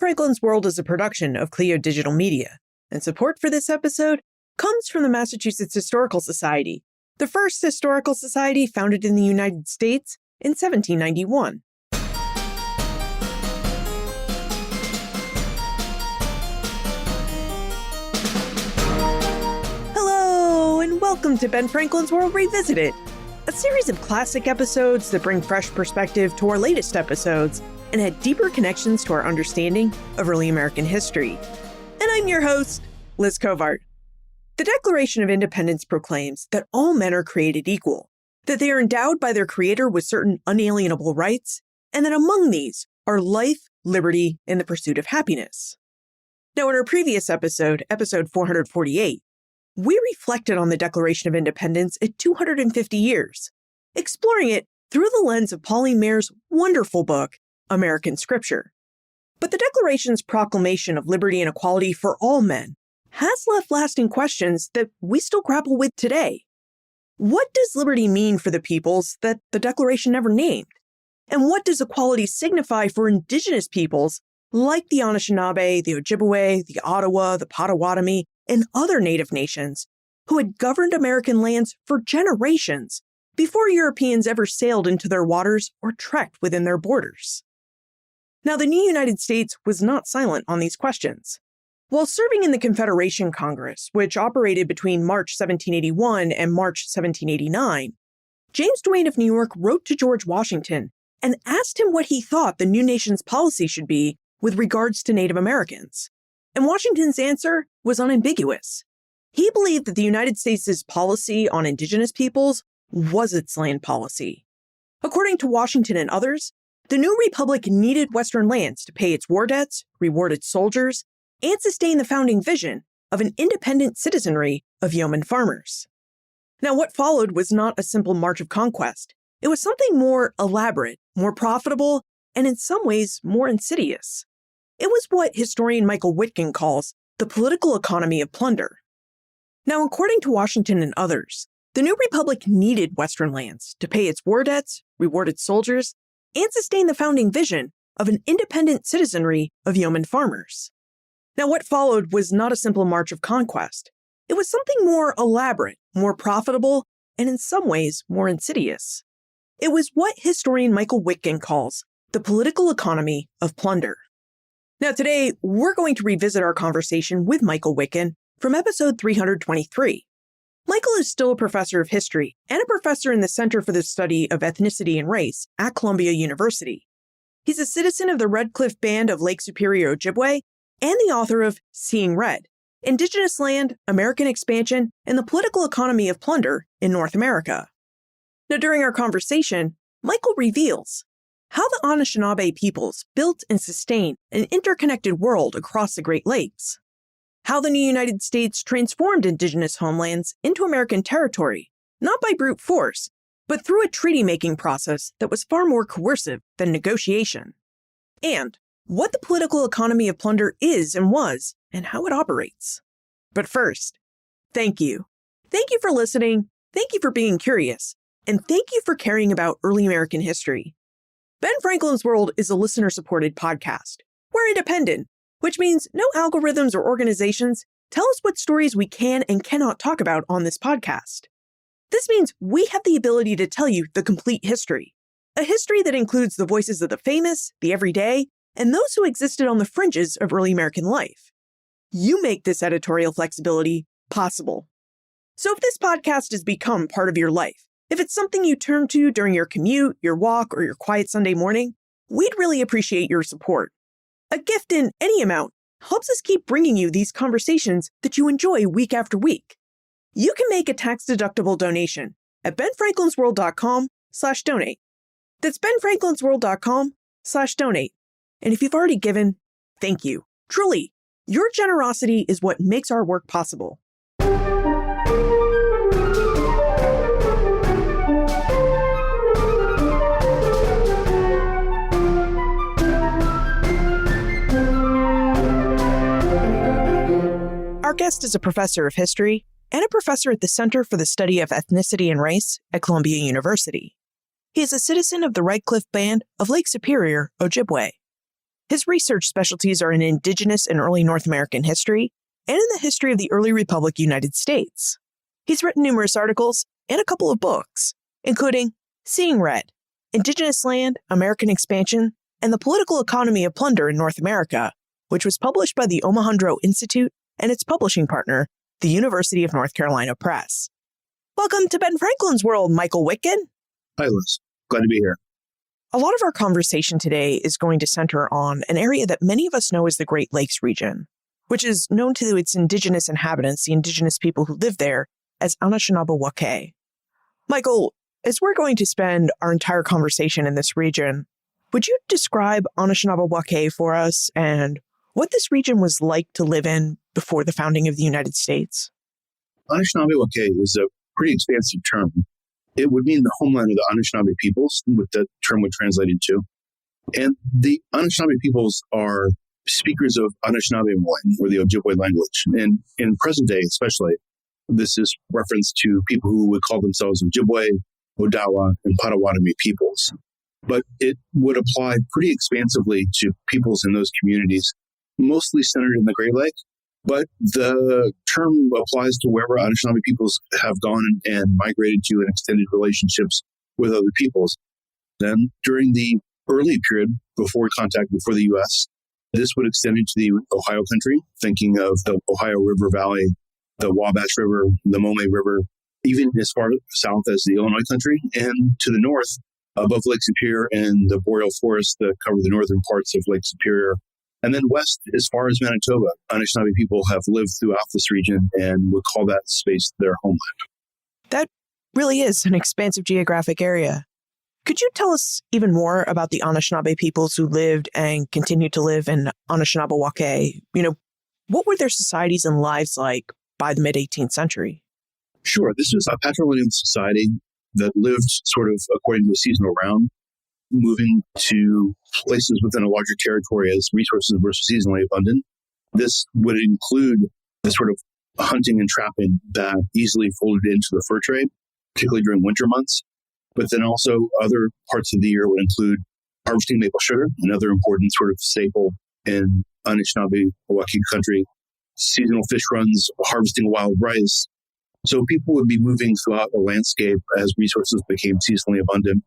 Franklin's World is a production of Clio Digital Media, and support for this episode comes from the Massachusetts Historical Society, the first historical society founded in the United States in 1791. Hello, and welcome to Ben Franklin's World Revisited, a series of classic episodes that bring fresh perspective to our latest episodes and add deeper connections to our understanding of early American history. And I'm your host, Liz Covart. The Declaration of Independence proclaims that all men are created equal, that they are endowed by their Creator with certain unalienable rights, and that among these are life, liberty, and the pursuit of happiness. Now, in our previous episode, episode 448, we reflected on the Declaration of Independence at 250 years, exploring it through the lens of Pauline Maier's wonderful book, American Scripture. But the Declaration's proclamation of liberty and equality for all men has left lasting questions that we still grapple with today. What does liberty mean for the peoples that the Declaration never named? And what does equality signify for Indigenous peoples like the Anishinaabe, the Ojibwe, the Odawa, the Potawatomi, and other Native nations who had governed American lands for generations before Europeans ever sailed into their waters or trekked within their borders? Now, the new United States was not silent on these questions. While serving in the Confederation Congress, which operated between March 1781 and March 1789, James Duane of New York wrote to George Washington and asked him what he thought the new nation's policy should be with regards to Native Americans. And Washington's answer was unambiguous. He believed that the United States' policy on Indigenous peoples was its land policy. According to Washington and others, the new republic needed Western lands to pay its war debts, reward its soldiers, and sustain the founding vision of an independent citizenry of yeoman farmers. Now, what followed was not a simple march of conquest. It was something more elaborate, more profitable, and in some ways more insidious. It was what historian Michael Witgen calls the political economy of plunder. Now, according to Washington and others, the new republic needed Western lands to pay its war debts, reward its soldiers, and sustain the founding vision of an independent citizenry of yeoman farmers. Now, what followed was not a simple march of conquest. It was something more elaborate, more profitable, and in some ways more insidious. It was what historian Michael Witgen calls the political economy of plunder. Now, today, we're going to revisit our conversation with Michael Witgen from episode 323. Michael is still a professor of history and a professor in the Center for the Study of Ethnicity and Race at Columbia University. He's a citizen of the Red Cliff Band of Lake Superior Ojibwe and the author of Seeing Red, Indigenous Land, American Expansion, and the Political Economy of Plunder in North America. Now, during our conversation, Michael reveals how the Anishinaabe peoples built and sustained an interconnected world across the Great Lakes, how the new United States transformed Indigenous homelands into American territory, not by brute force, but through a treaty-making process that was far more coercive than negotiation, and what the political economy of plunder is and was, and how it operates. But first, thank you. Thank you for listening, thank you for being curious, and thank you for caring about early American history. Ben Franklin's World is a listener-supported podcast. We're independent, which means no algorithms or organizations tell us what stories we can and cannot talk about on this podcast. This means we have the ability to tell you the complete history, a history that includes the voices of the famous, the everyday, and those who existed on the fringes of early American life. You make this editorial flexibility possible. So if this podcast has become part of your life, if it's something you turn to during your commute, your walk, or your quiet Sunday morning, we'd really appreciate your support. A gift in any amount helps us keep bringing you these conversations that you enjoy week after week. You can make a tax-deductible donation at benfranklinsworld.com/donate. That's benfranklinsworld.com/donate. And if you've already given, thank you. Truly, your generosity is what makes our work possible. Our guest is a professor of history and a professor at the Center for the Study of Ethnicity and Race at Columbia University. He is a citizen of the Red Cliff Band of Lake Superior, Ojibwe. His research specialties are in Indigenous and early North American history and in the history of the early Republic United States. He's written numerous articles and a couple of books, including Seeing Red, Indigenous Land, American Expansion, and the Political Economy of Plunder in North America, which was published by the Omohundro Institute and its publishing partner, the University of North Carolina Press. Welcome to Ben Franklin's World, Michael Witgen. Hi, Liz. Glad to be here. A lot of our conversation today is going to center on an area that many of us know as the Great Lakes region, which is known to its indigenous inhabitants, the indigenous people who live there, as Anishinaabewake. Michael, as we're going to spend our entire conversation in this region, would you describe Anishinaabewake for us and what this region was like to live in before the founding of the United States? Anishinaabewake is a pretty expansive term. It would mean the homeland of the Anishinaabe peoples, what the term would translate into. And the Anishinaabe peoples are speakers of Anishinaabewake, or the Ojibwe language. And in present day, especially, this is reference to people who would call themselves Ojibwe, Odawa, and Potawatomi peoples. But it would apply pretty expansively to peoples in those communities, mostly centered in the Great Lake. But the term applies to wherever Anishinaabe peoples have gone and migrated to and extended relationships with other peoples. Then during the early period, before contact, before the U.S., this would extend into the Ohio country, thinking of the Ohio River Valley, the Wabash River, the Mome River, even as far south as the Illinois country, and to the north, above Lake Superior and the boreal forests that cover the northern parts of Lake Superior. And then west, as far as Manitoba, Anishinaabe people have lived throughout this region and would call that space their homeland. That really is an expansive geographic area. Could you tell us even more about the Anishinaabe peoples who lived and continue to live in Anishinaabewake? What were their societies and lives like by the mid-18th century? Sure. This was a patrilineal society that lived sort of according to a seasonal round, moving to places within a larger territory as resources were seasonally abundant. This would include the sort of hunting and trapping that easily folded into the fur trade, particularly during winter months. But then also other parts of the year would include harvesting maple sugar, another important sort of staple in Anishinaabewake country, seasonal fish runs, harvesting wild rice. So people would be moving throughout a landscape as resources became seasonally abundant,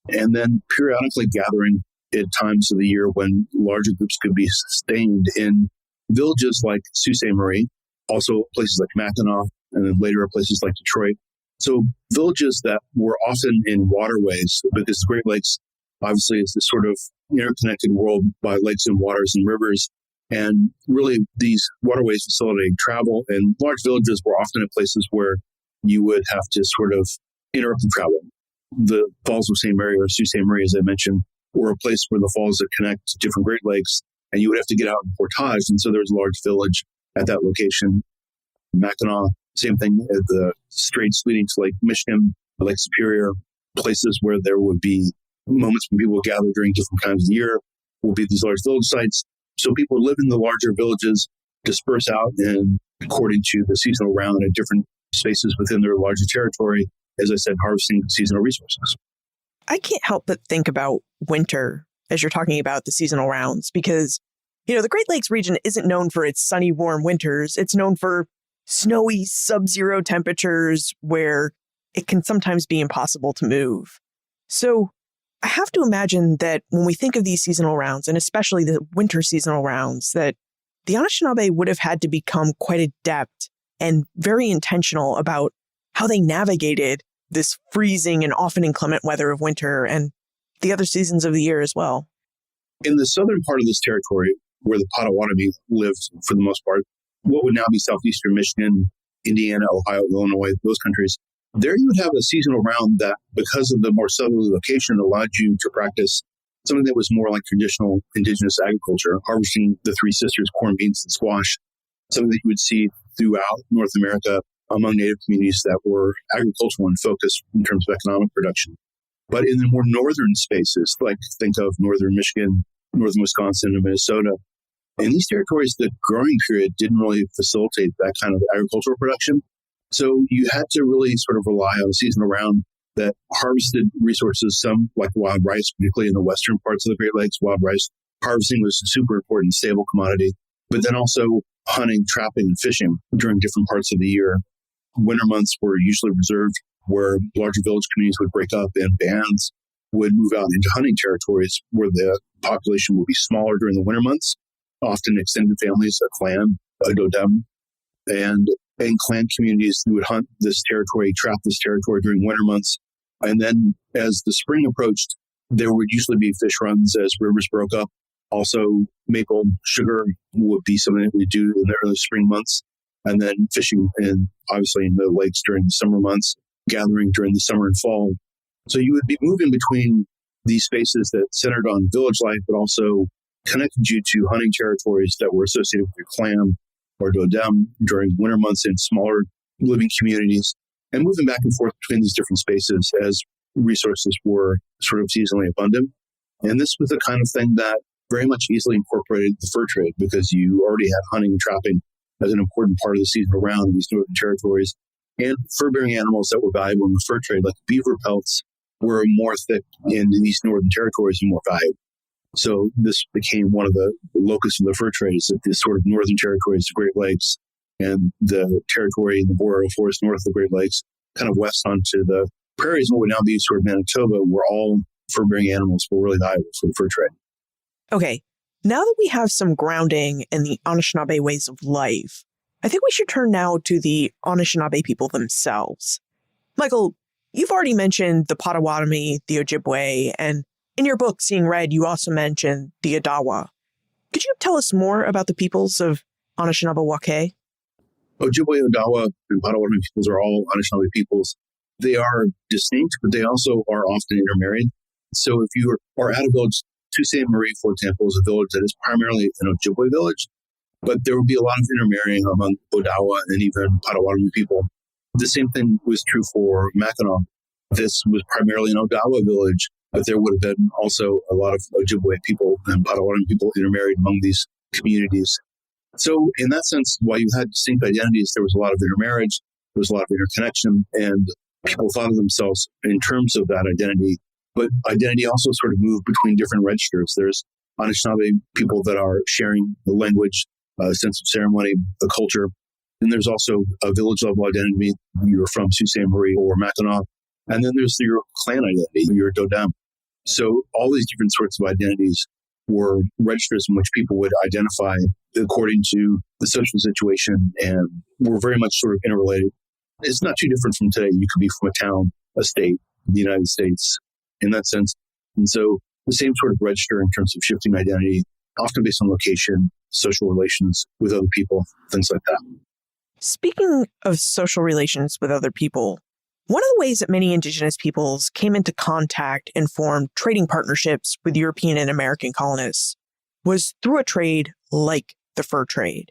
and then periodically gathering at times of the year when larger groups could be sustained in villages like Sault Ste. Marie, also places like Mackinac, and then later places like Detroit. So villages that were often in waterways, because the Great Lakes obviously is this sort of interconnected world by lakes and waters and rivers. And really, these waterways facilitate travel, and large villages were often at places where you would have to sort of interrupt the travel. The Falls of St. Mary or Sault Ste. Marie, as I mentioned, were a place where the falls that connect to different Great Lakes, and you would have to get out and portage. And so there was a large village at that location. Mackinac, same thing, at the straits leading to Lake Michigan, Lake Superior, places where there would be moments when people would gather during different times of the year, will be these large village sites. So people live in the larger villages, disperse out, and according to the seasonal round at different spaces within their larger territory, as I said, harvesting seasonal resources. I can't help but think about winter as you're talking about the seasonal rounds, because, the Great Lakes region isn't known for its sunny, warm winters. It's known for snowy, sub-zero temperatures where it can sometimes be impossible to move. So I have to imagine that when we think of these seasonal rounds, and especially the winter seasonal rounds, that the Anishinaabe would have had to become quite adept and very intentional about how they navigated this freezing and often inclement weather of winter and the other seasons of the year as well. In the southern part of this territory, where the Potawatomi lived for the most part, what would now be southeastern Michigan, Indiana, Ohio, Illinois, those countries, there you would have a seasonal round that, because of the more southerly location, allowed you to practice something that was more like traditional indigenous agriculture, harvesting the Three Sisters, corn, beans, and squash, something that you would see throughout North America among Native communities that were agricultural in focus in terms of economic production. But in the more northern spaces, like think of northern Michigan, northern Wisconsin, and Minnesota, in these territories, the growing period didn't really facilitate that kind of agricultural production. So you had to really sort of rely on a seasonal round that harvested resources, some like wild rice, particularly in the western parts of the Great Lakes, wild rice harvesting was a super important, stable commodity, but then also hunting, trapping, and fishing during different parts of the year. Winter months were usually reserved where larger village communities would break up and bands would move out into hunting territories where the population would be smaller during the winter months, often extended families, a clan, a dodem, and in clan communities who would hunt this territory, trap this territory during winter months. And then as the spring approached, there would usually be fish runs as rivers broke up. Also, maple sugar would be something that we do in the early spring months. And then fishing, and obviously in the lakes during the summer months, gathering during the summer and fall. So you would be moving between these spaces that centered on village life, but also connected you to hunting territories that were associated with your clan or dodem during winter months in smaller living communities, and moving back and forth between these different spaces as resources were sort of seasonally abundant. And this was the kind of thing that very much easily incorporated the fur trade, because you already had hunting and trapping as an important part of the season around these northern territories. And fur-bearing animals that were valuable in the fur trade, like beaver pelts, were more thick in these northern territories and more valuable. So this became one of the locus of the fur trade, is that this sort of northern territories, the Great Lakes, and the territory in the boreal forest north of the Great Lakes, kind of west onto the prairies, and what would now be sort of Manitoba, were all fur-bearing animals were really valuable for the fur trade. Okay, now that we have some grounding in the Anishinaabe ways of life, I think we should turn now to the Anishinaabe people themselves. Michael, you've already mentioned the Potawatomi, the Ojibwe, and in your book, Seeing Red, you also mentioned the Odawa. Could you tell us more about the peoples of Anishinaabewake? Ojibwe, Odawa, and Potawatomi peoples are all Anishinaabe peoples. They are distinct, but they also are often intermarried. So if you are at a village, Sault Marie, for example, is a village that is primarily an Ojibwe village, but there would be a lot of intermarrying among Odawa and even Potawatomi people. The same thing was true for Mackinac. This was primarily an Odawa village, but there would have been also a lot of Ojibwe people and Potawatomi people intermarried among these communities. So in that sense, while you had distinct identities, there was a lot of intermarriage, there was a lot of interconnection, and people thought of themselves in terms of that identity. But identity also sort of moved between different registers. There's Anishinaabe people that are sharing the language, a sense of ceremony, a culture. And there's also a village level identity. You're from Sault Ste. Marie or Mackinac. And then there's your clan identity, your dodem. So all these different sorts of identities were registers in which people would identify according to the social situation, and were very much sort of interrelated. It's not too different from today. You could be from a town, a state, the United States, in that sense. And so the same sort of register in terms of shifting identity, often based on location, social relations with other people, things like that. Speaking of social relations with other people, one of the ways that many Indigenous peoples came into contact and formed trading partnerships with European and American colonists was through a trade like the fur trade.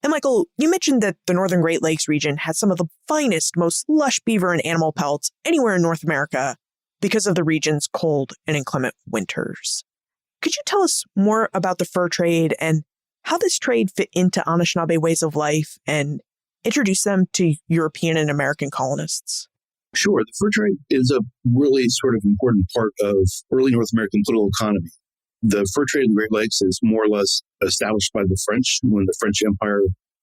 And Michael, you mentioned that the Northern Great Lakes region has some of the finest, most lush beaver and animal pelts anywhere in North America because of the region's cold and inclement winters. Could you tell us more about the fur trade and how this trade fit into Anishinaabe ways of life and introduce them to European and American colonists? Sure. The fur trade is a really sort of important part of early North American political economy. The fur trade in the Great Lakes is more or less established by the French when the French Empire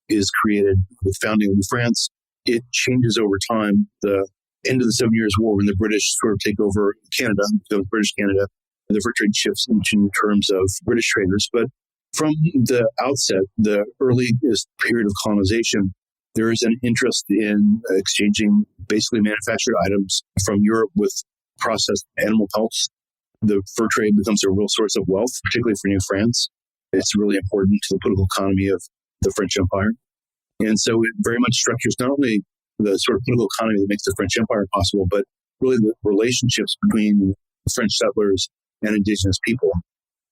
is created with founding of France. It changes over time. The end of the 7 Years' War, when the British sort of take over Canada, the British Canada, the fur trade shifts into terms of British traders. But from the outset, the earliest period of colonization, there is an interest in exchanging basically manufactured items from Europe with processed animal pelts. The fur trade becomes a real source of wealth, particularly for New France. It's really important to the political economy of the French Empire. And so it very much structures not only the sort of political economy that makes the French Empire possible, but really the relationships between French settlers and Indigenous people.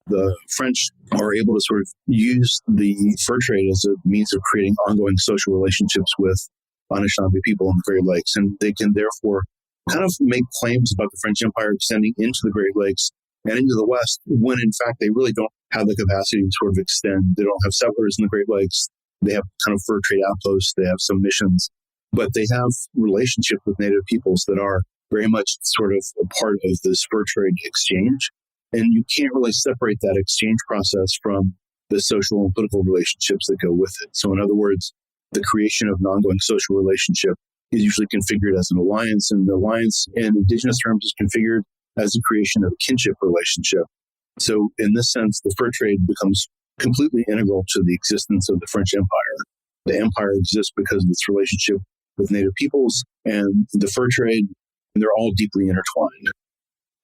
The French are able to sort of use the fur trade as a means of creating ongoing social relationships with Anishinaabe people in the Great Lakes. And they can therefore kind of make claims about the French Empire extending into the Great Lakes and into the West, when in fact they really don't have the capacity to sort of extend. They don't have settlers in the Great Lakes. They have kind of fur trade outposts. They have some missions, but they have relationships with Native peoples that are very much sort of a part of this fur trade exchange. And you can't really separate that exchange process from the social and political relationships that go with it. So in other words, the creation of an ongoing social relationship is usually configured as an alliance, and the alliance in Indigenous terms is configured as the creation of a kinship relationship. So in this sense, the fur trade becomes completely integral to the existence of the French Empire. The empire exists because of its relationship with Native peoples and the fur trade, and they're all deeply intertwined.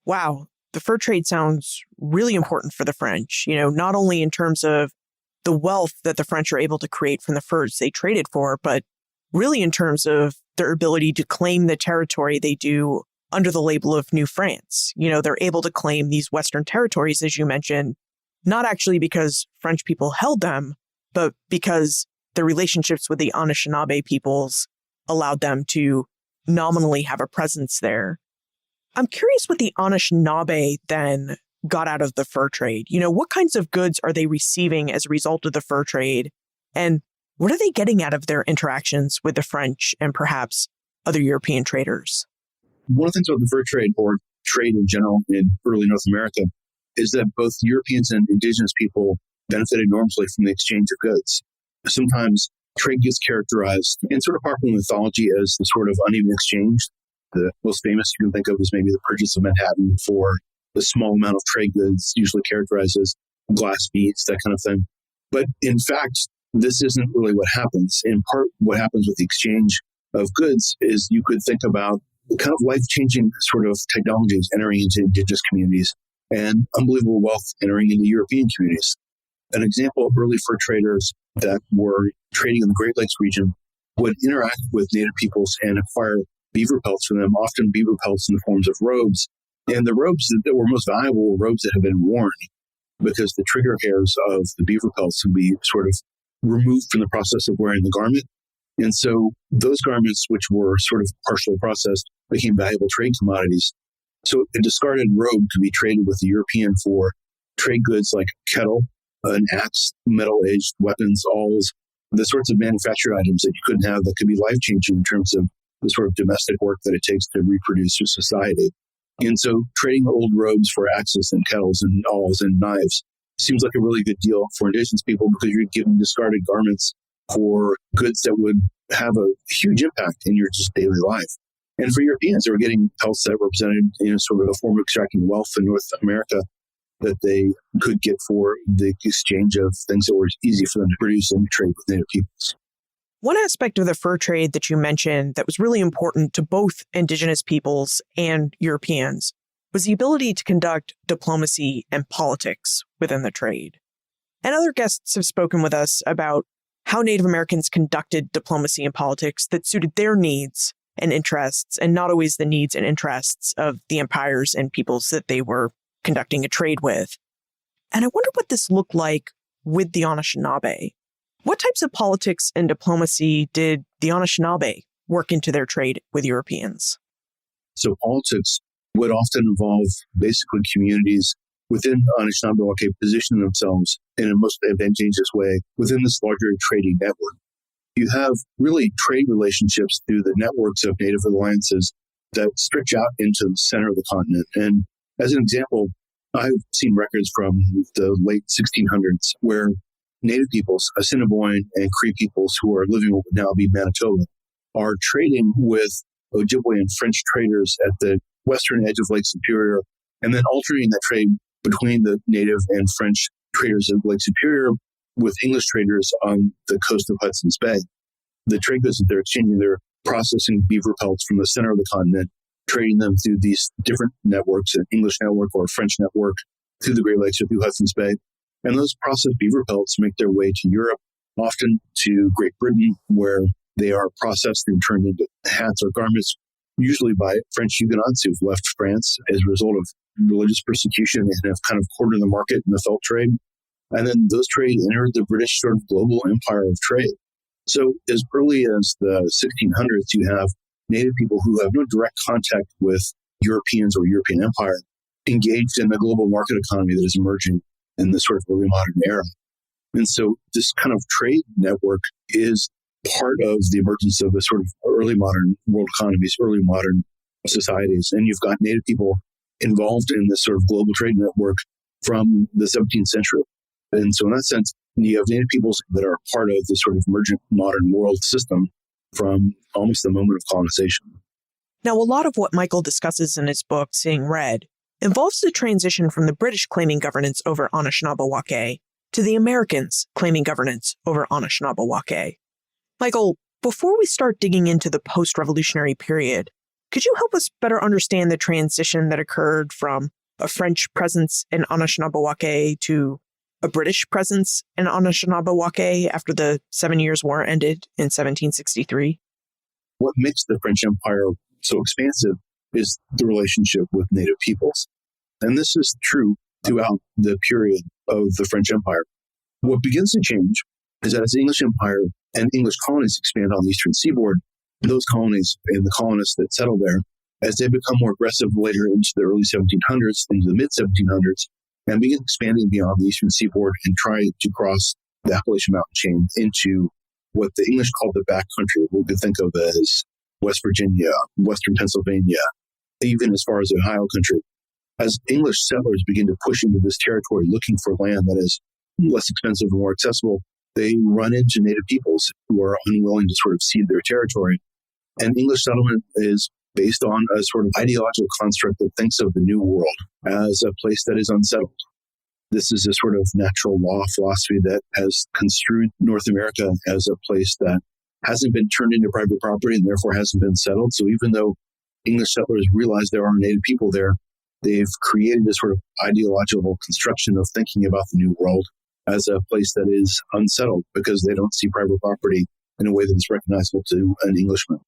Wow. The fur trade sounds really important for the French, not only in terms of the wealth that the French are able to create from the furs they traded for, but really in terms of their ability to claim the territory they do under the label of New France. They're able to claim these Western territories, as you mentioned, not actually because French people held them, but because their relationships with the Anishinaabe peoples allowed them to nominally have a presence there. I'm curious what the Anishinaabe then got out of the fur trade. What kinds of goods are they receiving as a result of the fur trade? And what are they getting out of their interactions with the French and perhaps other European traders? One of the things about the fur trade, or trade in general in early North America, is that both Europeans and Indigenous people benefited enormously from the exchange of goods. Sometimes trade gets characterized in sort of popular mythology as the sort of uneven exchange. The most famous you can think of is maybe the purchase of Manhattan for a small amount of trade goods, usually characterized as glass beads, that kind of thing. But in fact, this isn't really what happens. In part, what happens with the exchange of goods is you could think about the kind of life-changing sort of technologies entering into Indigenous communities and unbelievable wealth entering into European communities. An example of early fur traders that were trading in the Great Lakes region would interact with Native peoples and acquire beaver pelts from them, often beaver pelts in the forms of robes. And the robes that were most valuable were robes that had been worn, because the trigger hairs of the beaver pelts would be sort of removed from the process of wearing the garment. And so those garments, which were sort of partially processed, became valuable trade commodities. So a discarded robe could be traded with the European for trade goods like kettle, an axe, metal-edged weapons, awls, the sorts of manufactured items that you couldn't have that could be life-changing in terms of the sort of domestic work that it takes to reproduce your society. And so trading old robes for axes and kettles and awls and knives seems like a really good deal for Indigenous people, because you're giving discarded garments for goods that would have a huge impact in your just daily life. And for Europeans, they were getting pelts that represented sort of a form of extracting wealth in North America that they could get for the exchange of things that were easy for them to produce and trade with Native peoples. One aspect of the fur trade that you mentioned that was really important to both Indigenous peoples and Europeans was the ability to conduct diplomacy and politics within the trade. And other guests have spoken with us about how Native Americans conducted diplomacy and politics that suited their needs and interests, and not always the needs and interests of the empires and peoples that they were conducting a trade with. And I wonder what this looked like with the Anishinaabe. What types of politics and diplomacy did the Anishinaabe work into their trade with Europeans? So politics would often involve basically communities within Anishinaabewake positioning themselves in a most advantageous way within this larger trading network. You have really trade relationships through the networks of Native alliances that stretch out into the center of the continent. And as an example, I've seen records from the late 1600s where Native peoples, Assiniboine and Cree peoples who are living in what would now be Manitoba, are trading with Ojibwe and French traders at the western edge of Lake Superior, and then alternating that trade between the Native and French traders at Lake Superior with English traders on the coast of Hudson's Bay. The trade goods that they're exchanging, they're processing beaver pelts from the center of the continent, trading them through these different networks, an English network or a French network, through the Great Lakes or through Hudson's Bay. And those processed beaver pelts make their way to Europe, often to Great Britain, where they are processed and turned into hats or garments, usually by French Huguenots who've left France as a result of religious persecution and have kind of cornered the market in the felt trade. And then those trade entered the British sort of global empire of trade. So as early as the 1600s, you have Native people who have no direct contact with Europeans or European empire engaged in the global market economy that is emerging in this sort of early modern era. And so this kind of trade network is part of the emergence of the sort of early modern world economies, early modern societies. And you've got Native people involved in this sort of global trade network from the 17th century. And so in that sense, you have Native peoples that are part of this sort of emergent modern world system from almost the moment of colonization. Now, a lot of what Michael discusses in his book, Seeing Red, involves the transition from the British claiming governance over Anishinaabewake to the Americans claiming governance over Anishinaabewake. Michael, before we start digging into the post-revolutionary period, could you help us better understand the transition that occurred from a French presence in Anishinaabe to a British presence in Anishinaabe after the 7 Years' War ended in 1763? What makes the French Empire so expansive is the relationship with Native peoples. And this is true throughout the period of the French Empire. What begins to change is that as the English Empire and English colonies expand on the eastern seaboard, those colonies and the colonists that settle there, as they become more aggressive later into the early 1700s, into the mid-1700s, and begin expanding beyond the eastern seaboard and try to cross the Appalachian Mountain chain into what the English called the back country, what we could think of as West Virginia, Western Pennsylvania, even as far as the Ohio country. As English settlers begin to push into this territory looking for land that is less expensive and more accessible, they run into Native peoples who are unwilling to sort of cede their territory. And English settlement is based on a sort of ideological construct that thinks of the New World as a place that is unsettled. This is a sort of natural law philosophy that has construed North America as a place that hasn't been turned into private property and therefore hasn't been settled. So even though English settlers realize there are Native people there, they've created a sort of ideological construction of thinking about the New World as a place that is unsettled because they don't see private property in a way that is recognizable to an Englishman.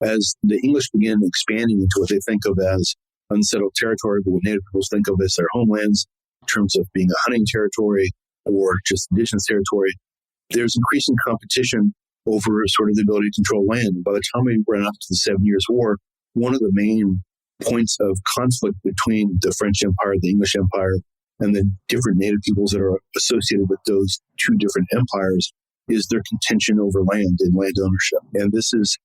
As the English begin expanding into what they think of as unsettled territory, but what Native peoples think of as their homelands, in terms of being a hunting territory or just indigenous territory, there's increasing competition over sort of the ability to control land. And by the time we run up to the 7 Years' War, one of the main points of conflict between the French Empire, the English Empire, and the different Native peoples that are associated with those two different empires is their contention over land and land ownership. And this is,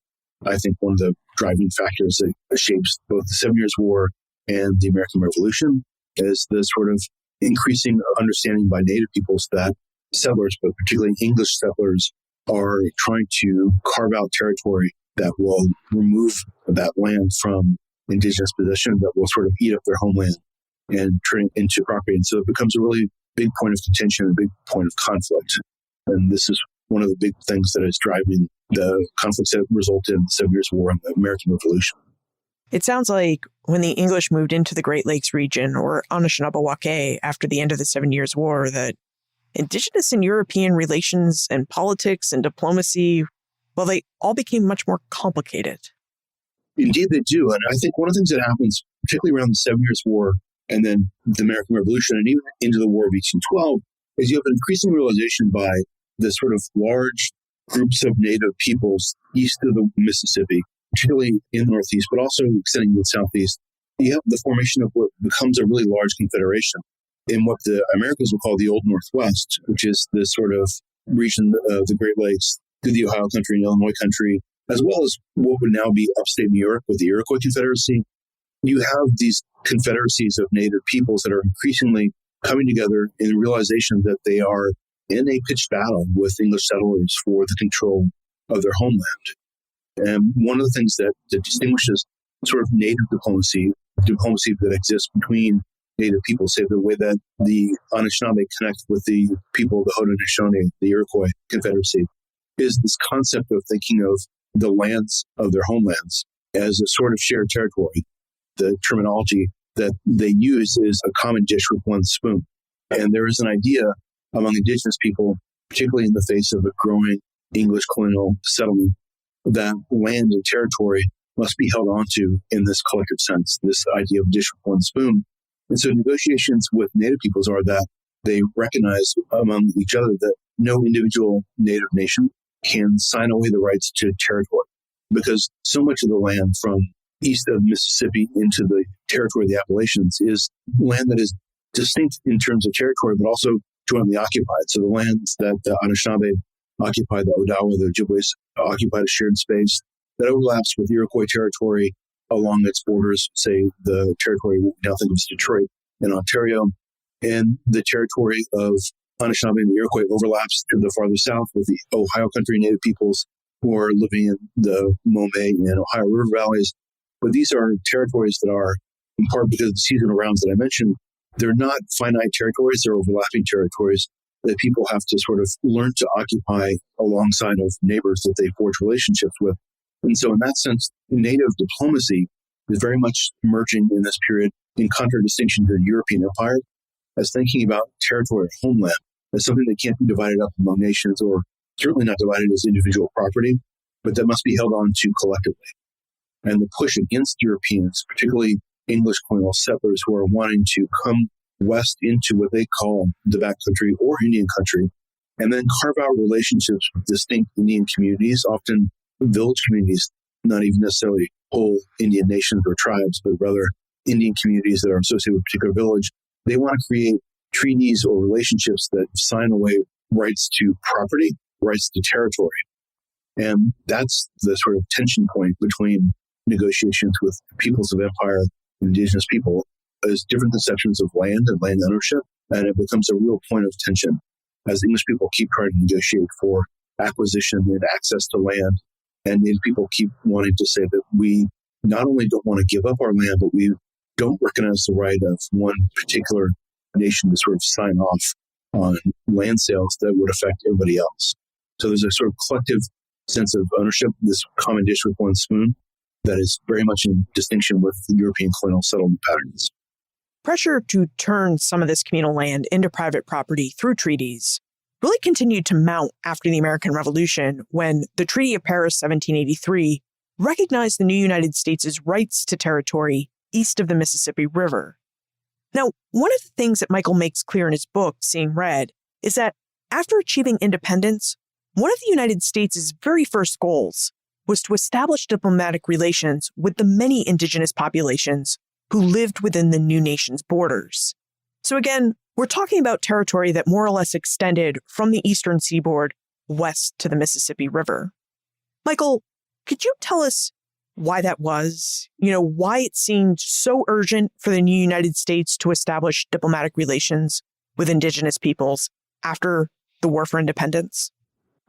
I think, one of the driving factors that shapes both the 7 Years' War and the American Revolution, is the sort of increasing understanding by Native peoples that settlers, but particularly English settlers, are trying to carve out territory that will remove that land from Indigenous possession, that will sort of eat up their homeland and turn it into property. And so it becomes a really big point of contention, a big point of conflict. And this is one of the big things that is driving the conflicts that resulted in the 7 Years' War and the American Revolution. It sounds like when the English moved into the Great Lakes region, or Anishinaabewake, after the end of the 7 Years' War, that Indigenous and European relations and politics and diplomacy, well, they all became much more complicated. Indeed, they do. And I think one of the things that happens, particularly around the 7 Years' War and then the American Revolution and even into the War of 1812, is you have an increasing realization by the sort of large groups of Native peoples east of the Mississippi, particularly in the Northeast, but also extending to the Southeast. You have the formation of what becomes a really large confederation in what the Americans will call the Old Northwest, which is this sort of region of the Great Lakes through the Ohio country and Illinois country, as well as what would now be upstate New York with the Iroquois Confederacy. You have these confederacies of Native peoples that are increasingly coming together in the realization that they are in a pitched battle with English settlers for the control of their homeland. And one of the things that distinguishes sort of Native diplomacy that exists between Native people, say the way that the Anishinaabe connect with the people of the Haudenosaunee, the Iroquois Confederacy, is this concept of thinking of the lands of their homelands as a sort of shared territory. The terminology that they use is a common dish with one spoon. And there is an idea among Indigenous people, particularly in the face of a growing English colonial settlement, that land and territory must be held onto in this collective sense, this idea of dish with one spoon. And so negotiations with Native peoples are that they recognize among each other that no individual Native nation can sign away the rights to territory, because so much of the land from east of Mississippi into the territory of the Appalachians is land that is distinct in terms of territory, but also jointly occupied. So the lands that the Anishinaabe occupy, the Odawa, the Ojibwe occupied a shared space that overlaps with Iroquois territory along its borders, say the territory we now think of as Detroit in Ontario, and the territory of Anishinaabe and the Iroquois overlaps to the farther south with the Ohio country native peoples who are living in the Mome and Ohio River valleys. But these are territories that are, in part because of the seasonal rounds that I mentioned, they're not finite territories, they're overlapping territories that people have to sort of learn to occupy alongside of neighbors that they forge relationships with. And so in that sense, native diplomacy is very much emerging in this period in contradistinction to the European Empire as thinking about territory or homeland as something that can't be divided up among nations or certainly not divided as individual property, but that must be held on to collectively. And the push against Europeans, particularly English colonial settlers who are wanting to come west into what they call the backcountry or Indian country, and then carve out relationships with distinct Indian communities, often village communities, not even necessarily whole Indian nations or tribes, but rather Indian communities that are associated with a particular village. They want to create treaties or relationships that sign away rights to property, rights to territory. And that's the sort of tension point between negotiations with peoples of empire and indigenous people is different conceptions of land and land ownership. And it becomes a real point of tension as English people keep trying to negotiate for acquisition and access to land. And Native people keep wanting to say that we not only don't want to give up our land, but we don't recognize the right of one particular nation to sort of sign off on land sales that would affect everybody else. So there's a sort of collective sense of ownership, this common dish with one spoon, that is very much in distinction with the European colonial settlement patterns. Pressure to turn some of this communal land into private property through treaties really continued to mount after the American Revolution when the Treaty of Paris 1783 recognized the new United States' rights to territory east of the Mississippi River. Now, one of the things that Michael makes clear in his book, Seeing Red, is that after achieving independence, one of the United States' very first goals was to establish diplomatic relations with the many indigenous populations who lived within the new nation's borders. So again, we're talking about territory that more or less extended from the eastern seaboard west to the Mississippi River. Michael, could you tell us why that was? Why it seemed so urgent for the new United States to establish diplomatic relations with indigenous peoples after the War for Independence?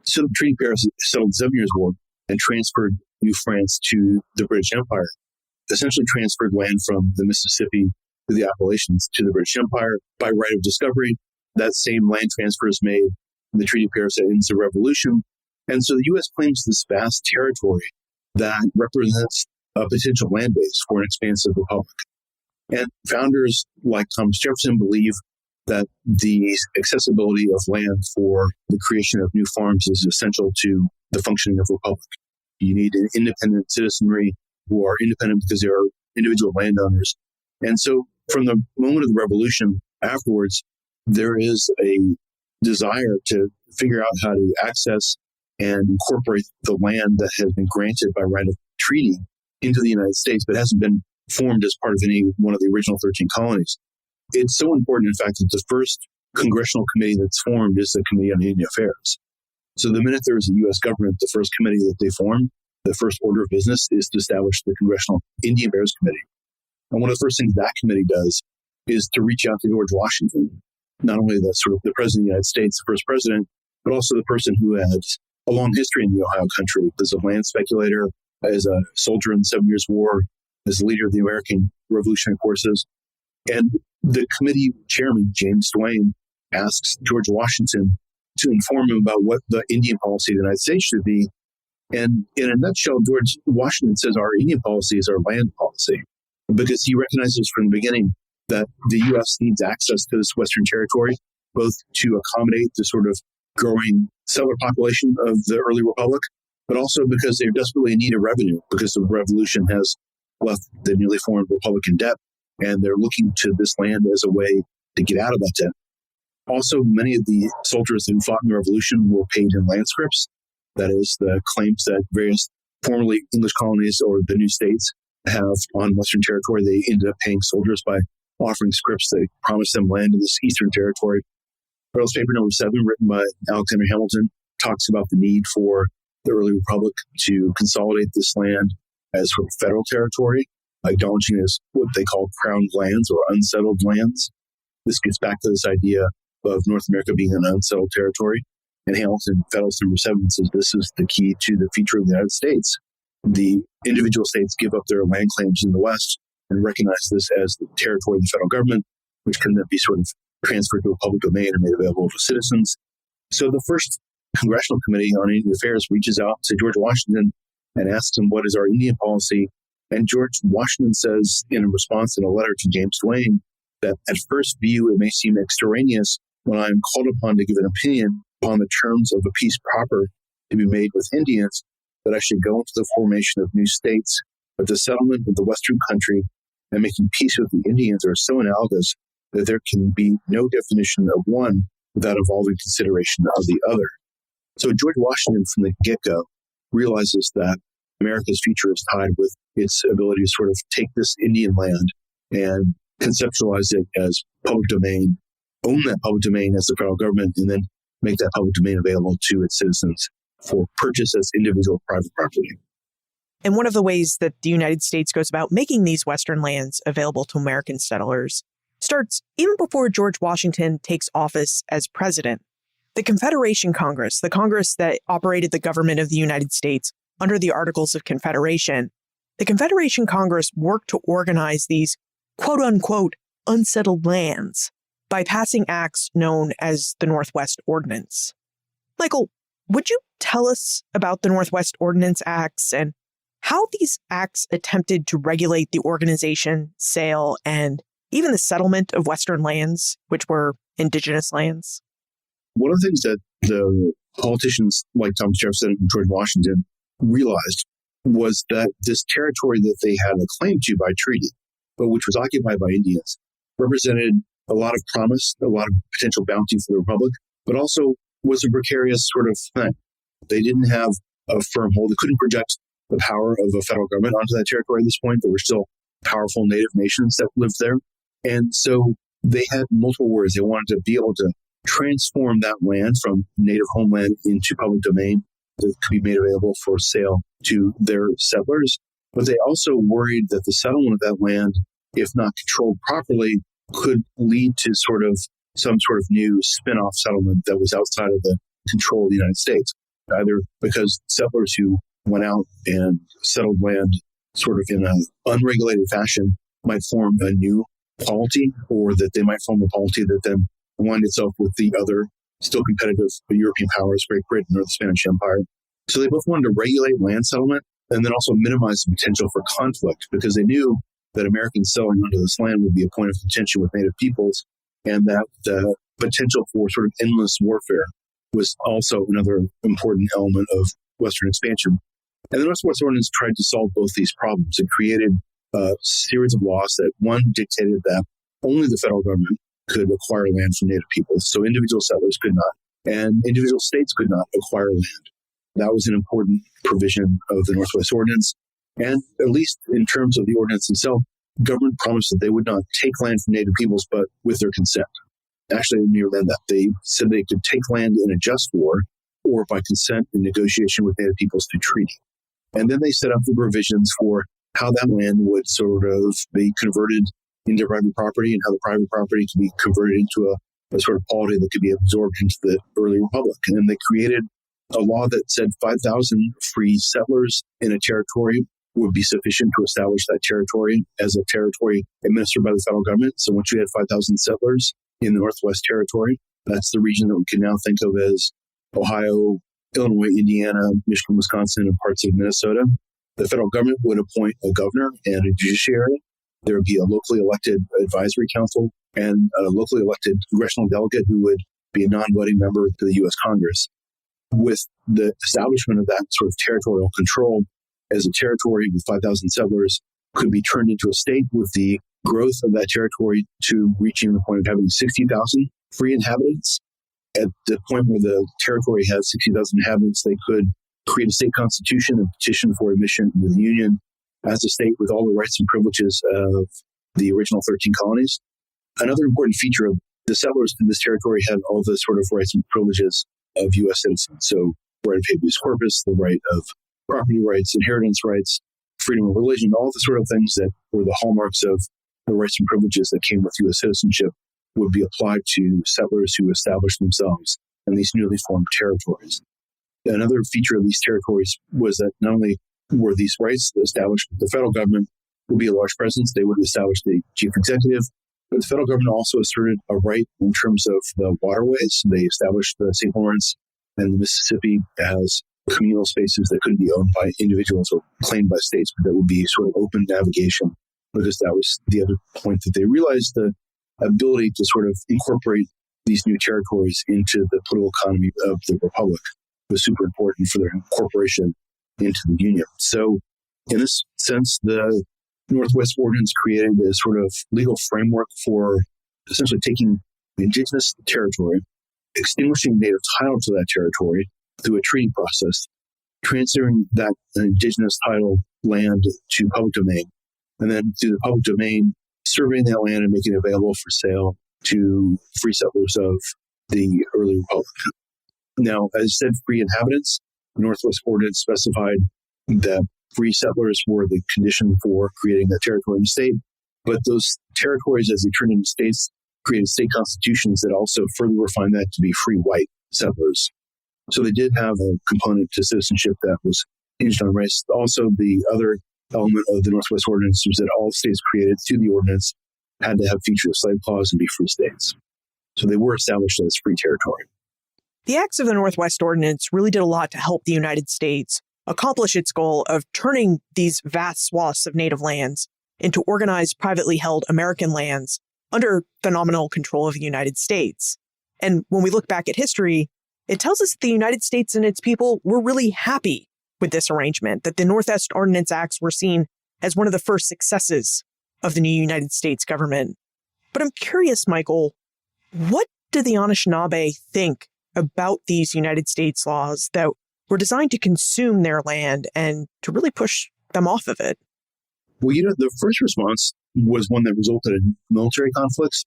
So the Treaty of Paris settled the 7 Years' War and transferred New France to the British Empire, essentially transferred land from the Mississippi to the Appalachians to the British Empire by right of discovery. That same land transfer is made in the Treaty of Paris that ends the revolution. And so the U.S. claims this vast territory that represents a potential land base for an expansive republic. And founders like Thomas Jefferson believe that the accessibility of land for the creation of new farms is essential to the functioning of a republic. You need an independent citizenry who are independent because they are individual landowners. And so from the moment of the revolution afterwards, there is a desire to figure out how to access and incorporate the land that has been granted by right of treaty into the United States, but hasn't been formed as part of any one of the original 13 colonies. It's so important, in fact, that the first congressional committee that's formed is the Committee on Indian Affairs. So the minute there is a U.S. government, the first committee that they form, the first order of business is to establish the Congressional Indian Affairs Committee. And one of the first things that committee does is to reach out to George Washington, not only the President of the United States, the first president, but also the person who has a long history in the Ohio country as a land speculator, as a soldier in the 7 Years' War, as a leader of the American Revolutionary Forces. And the committee chairman, James Duane, asks George Washington to inform him about what the Indian policy of the United States should be. And in a nutshell, George Washington says our Indian policy is our land policy, because he recognizes from the beginning that the U.S. needs access to this Western territory, both to accommodate the sort of growing settler population of the early republic, but also because they desperately need a revenue because the revolution has left the newly formed republic in debt, and they're looking to this land as a way to get out of that debt. Also, many of the soldiers who fought in the revolution were paid in land scrips. That is, the claims that various formerly English colonies or the new states have on Western territory. They ended up paying soldiers by offering scripts that promised them land in this Eastern territory. Federalist Paper No. 7, written by Alexander Hamilton, talks about the need for the early republic to consolidate this land as sort of federal territory acknowledging as what they call crown lands or unsettled lands. This gets back to this idea of North America being an unsettled territory. And Hamilton, Federalist number 7, says this is the key to the future of the United States. The individual states give up their land claims in the West and recognize this as the territory of the federal government, which can then be sort of transferred to a public domain and made available to citizens. So the first Congressional Committee on Indian Affairs reaches out to George Washington and asks him, what is our Indian policy? And George Washington says in a response in a letter to James Duane that at first view it may seem extraneous when I am called upon to give an opinion upon the terms of a peace proper to be made with Indians, that I should go into the formation of new states, but the settlement of the Western country and making peace with the Indians are so analogous that there can be no definition of one without involving consideration of the other. So George Washington from the get-go realizes that America's future is tied with its ability to sort of take this Indian land and conceptualize it as public domain, own that public domain as the federal government, and then make that public domain available to its citizens for purchase as individual private property. And one of the ways that the United States goes about making these Western lands available to American settlers starts even before George Washington takes office as president. The Confederation Congress, the Congress that operated the government of the United States under the Articles of Confederation, the Confederation Congress worked to organize these quote-unquote unsettled lands by passing acts known as the Northwest Ordinance. Michael, would you tell us about the Northwest Ordinance Acts and how these acts attempted to regulate the organization, sale, and even the settlement of Western lands, which were indigenous lands? One of the things that the politicians like Thomas Jefferson and George Washington realized was that this territory that they had a claim to by treaty, but which was occupied by Indians, represented a lot of promise, a lot of potential bounty for the Republic, but also was a precarious sort of thing. They didn't have a firm hold. They couldn't project the power of a federal government onto that territory at this point. There were still powerful native nations that lived there. And so they had multiple worries. They wanted to be able to transform that land from native homeland into public domain that could be made available for sale to their settlers. But they also worried that the settlement of that land, if not controlled properly, could lead to some sort of new spin-off settlement that was outside of the control of the United States, either because settlers who went out and settled land sort of in an unregulated fashion might form a new polity, or that they might form a polity that then aligned itself with the other still competitive European powers, Great Britain or the Spanish Empire. So they both wanted to regulate land settlement and then also minimize the potential for conflict, because they knew that Americans settling onto this land would be a point of contention with native peoples, and that the potential for sort of endless warfare was also another important element of Western expansion. And the Northwest Ordinance tried to solve both these problems. It created a series of laws that, one, dictated that only the federal government could acquire land from native peoples, so individual settlers could not, and individual states could not acquire land. That was an important provision of the Northwest Ordinance. And at least in terms of the ordinance itself, government promised that they would not take land from native peoples, but with their consent. Actually, near that, they said they could take land in a just war or by consent in negotiation with native peoples through treaty. And then they set up the provisions for how that land would sort of be converted into private property and how the private property could be converted into a sort of polity that could be absorbed into the early republic. And then they created a law that said 5,000 free settlers in a territory would be sufficient to establish that territory as a territory administered by the federal government. So once you had 5,000 settlers in the Northwest Territory, that's the region that we can now think of as Ohio, Illinois, Indiana, Michigan, Wisconsin, and parts of Minnesota. The federal government would appoint a governor and a judiciary. There would be a locally elected advisory council and a locally elected congressional delegate who would be a non-voting member to the U.S. Congress. With the establishment of that sort of territorial control, as a territory with 5,000 settlers could be turned into a state, with the growth of that territory to reaching the point of having 60,000 free inhabitants. At the point where the territory has 60,000 inhabitants, they could create a state constitution and petition for admission into the Union as a state with all the rights and privileges of the original 13 colonies. Another important feature of the settlers in this territory had all the sort of rights and privileges of U.S. citizens. So right of habeas corpus, the right of property rights, inheritance rights, freedom of religion, all the sort of things that were the hallmarks of the rights and privileges that came with U.S. citizenship would be applied to settlers who established themselves in these newly formed territories. Another feature of these territories was that not only were these rights established, but the federal government would be a large presence. They would establish the chief executive, but the federal government also asserted a right in terms of the waterways. They established the St. Lawrence and the Mississippi as communal spaces that couldn't be owned by individuals or claimed by states, but that would be sort of open navigation, because that was the other point that they realized the ability to sort of incorporate these new territories into the political economy of the Republic was super important for their incorporation into the Union. So in this sense, the Northwest Ordinance created a sort of legal framework for essentially taking Indigenous territory, extinguishing native title to that territory through a treaty process, transferring that Indigenous title land to public domain, and then through the public domain, surveying that land and making it available for sale to free settlers of the early Republic. Now, as I said, free inhabitants, the Northwest Ordinance specified that free settlers were the condition for creating the territory and state, but those territories, as they turned into states, created state constitutions that also further refined that to be free white settlers. So they did have a component to citizenship that was hinged on race. Also, the other element of the Northwest Ordinance was that all states created through the ordinance had to have feature a slave clause and be free states. So they were established as free territory. The acts of the Northwest Ordinance really did a lot to help the United States accomplish its goal of turning these vast swaths of native lands into organized, privately held American lands under the nominal control of the United States. And when we look back at history, it tells us that the United States and its people were really happy with this arrangement, that the Northwest Ordinance Acts were seen as one of the first successes of the new United States government. But I'm curious, Michael, what do the Anishinaabe think about these United States laws that were designed to consume their land and to really push them off of it? Well, the first response was one that resulted in military conflicts.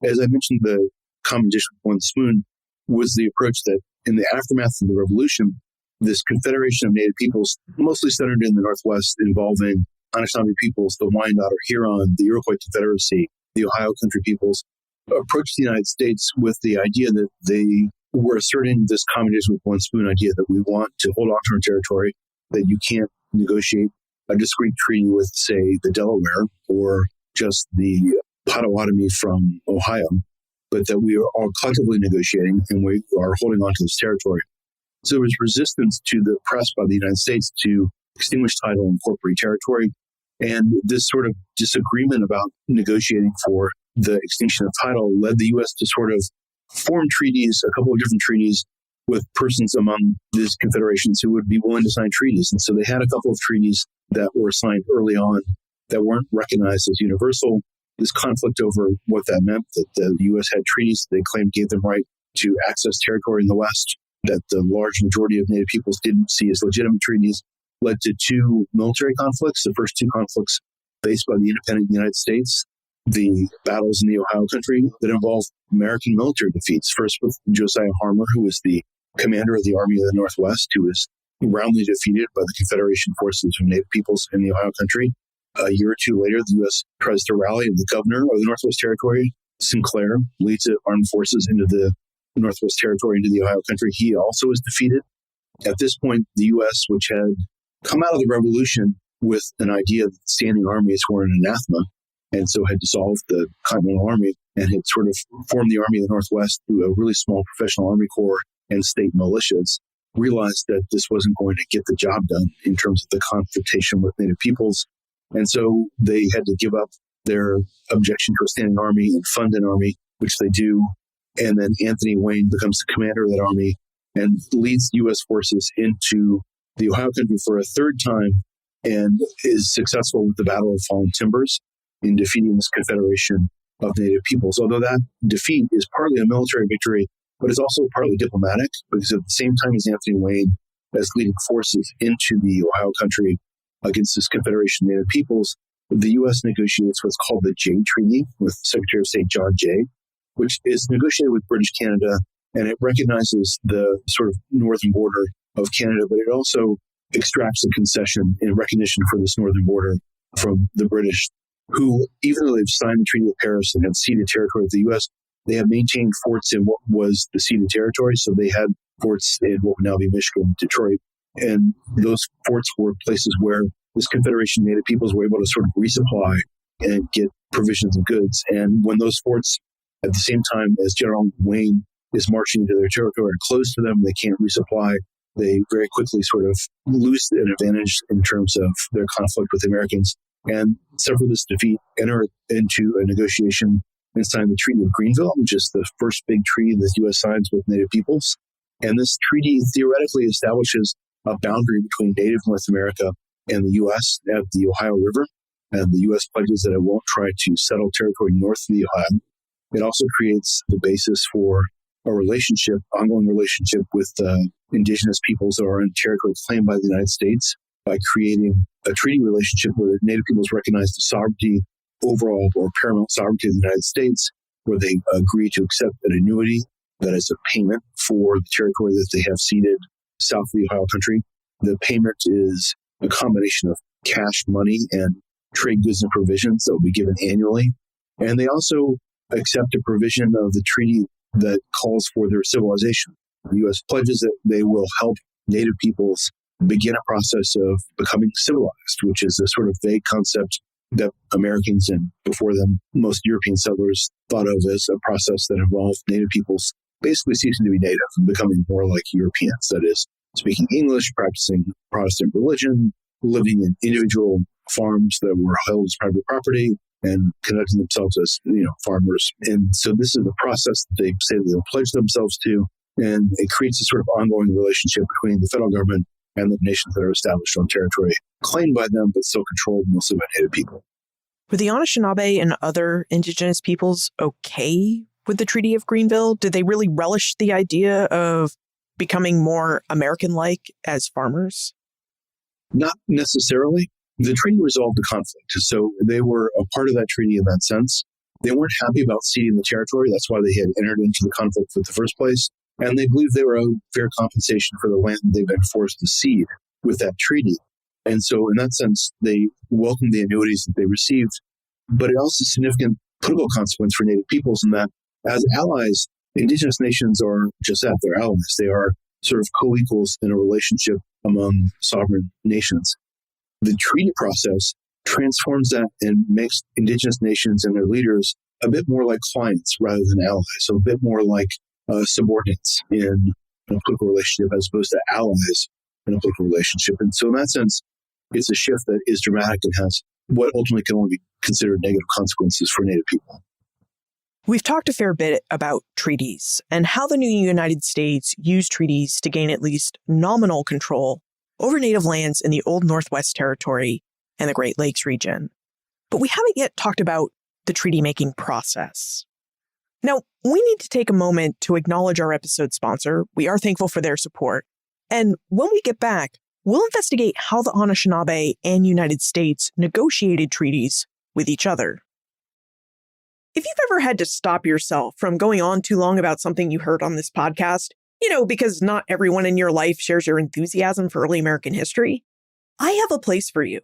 As I mentioned, the common dish with one spoon was the approach that in the aftermath of the revolution, this confederation of native peoples, mostly centered in the Northwest, involving Anishinaabe peoples, the Wyandot or Huron, the Iroquois Confederacy, the Ohio Country peoples, approached the United States with the idea that they were asserting this common dish with one spoon idea that we want to hold on to our territory, that you can't negotiate a discrete treaty with, say, the Delaware or just the Potawatomi from Ohio, but that we are all collectively negotiating and we are holding on to this territory. So there was resistance to the press by the United States to extinguish title and incorporate territory. And this sort of disagreement about negotiating for the extinction of title led the U.S. to sort of form treaties, a couple of different treaties with persons among these confederations who would be willing to sign treaties. And so they had a couple of treaties that were signed early on that weren't recognized as universal. This conflict over what that meant, that the U.S. had treaties they claimed gave them right to access territory in the West, that the large majority of Native peoples didn't see as legitimate treaties, led to two military conflicts. The first two conflicts faced by the independent United States, the battles in the Ohio Country that involved American military defeats, first with Josiah Harmer, who was the commander of the Army of the Northwest, who was roundly defeated by the Confederation forces of Native peoples in the Ohio Country. A year or two later, the U.S. tries to rally, and the governor of the Northwest Territory, Sinclair, leads the armed forces into the Northwest Territory, into the Ohio Country. He also was defeated. At this point, the U.S., which had come out of the Revolution with an idea that standing armies were an anathema, and so had dissolved the Continental Army and had sort of formed the Army of the Northwest through a really small professional Army Corps and state militias, realized that this wasn't going to get the job done in terms of the confrontation with Native peoples. And so they had to give up their objection to a standing army and fund an army, which they do. And then Anthony Wayne becomes the commander of that army and leads U.S. forces into the Ohio Country for a third time and is successful with the Battle of Fallen Timbers in defeating this confederation of Native peoples. Although that defeat is partly a military victory, but it's also partly diplomatic, because at the same time as Anthony Wayne as leading forces into the Ohio Country against this confederation of Native peoples, the U.S. negotiates what's called the Jay Treaty with Secretary of State John Jay, which is negotiated with British Canada, and it recognizes the sort of northern border of Canada, but it also extracts a concession in recognition for this northern border from the British, who, even though they've signed the Treaty of Paris and have ceded territory to the U.S., they have maintained forts in what was the ceded territory. So they had forts in what would now be Michigan, Detroit. And those forts were places where this Confederation Native peoples were able to sort of resupply and get provisions and goods. And when those forts, at the same time as General Wayne is marching into their territory, are closed to them, they can't resupply, they very quickly sort of lose an advantage in terms of their conflict with the Americans and suffer this defeat, enter into a negotiation and sign the Treaty of Greenville, which is the first big treaty the U.S. signs with Native peoples. And this treaty theoretically establishes a boundary between Native North America and the U.S. at the Ohio River. And the U.S. pledges that it won't try to settle territory north of the Ohio. It also creates the basis for a relationship, ongoing relationship with Indigenous peoples that are in territory claimed by the United States by creating a treaty relationship where the Native peoples recognize the sovereignty, overall or paramount sovereignty of the United States, where they agree to accept an annuity that is a payment for the territory that they have ceded south of the Ohio country. The payment is a combination of cash, money, and trade goods and provisions that will be given annually. And they also accept a provision of the treaty that calls for their civilization. The U.S. pledges that they will help Native peoples begin a process of becoming civilized, which is a sort of vague concept that Americans and before them, most European settlers thought of as a process that involved Native peoples basically ceasing to be Native and becoming more like Europeans. That is, speaking English, practicing Protestant religion, living in individual farms that were held as private property, and conducting themselves as, farmers. And so this is the process that they say they'll pledge themselves to, and it creates a sort of ongoing relationship between the federal government and the nations that are established on territory claimed by them, but still controlled mostly by Native people. Were the Anishinaabe and other Indigenous peoples okay with the Treaty of Greenville? Did they really relish the idea of becoming more American-like as farmers? Not necessarily. The treaty resolved the conflict, so they were a part of that treaty in that sense. They weren't happy about ceding the territory. That's why they had entered into the conflict in the first place. And they believed they were owed fair compensation for the land they've been forced to cede with that treaty. And so in that sense, they welcomed the annuities that they received. But it also has significant political consequence for Native peoples in that as allies, Indigenous nations are just that, they're allies. They are sort of co-equals in a relationship among sovereign nations. The treaty process transforms that and makes Indigenous nations and their leaders a bit more like clients rather than allies, so a bit more like subordinates in a political relationship as opposed to allies in a political relationship. And so in that sense, it's a shift that is dramatic and has what ultimately can only be considered negative consequences for Native people. We've talked a fair bit about treaties and how the new United States used treaties to gain at least nominal control over Native lands in the Old Northwest Territory and the Great Lakes region. But we haven't yet talked about the treaty-making process. Now, we need to take a moment to acknowledge our episode sponsor. We are thankful for their support. And when we get back, we'll investigate how the Anishinaabe and United States negotiated treaties with each other. If you've ever had to stop yourself from going on too long about something you heard on this podcast, because not everyone in your life shares your enthusiasm for early American history, I have a place for you.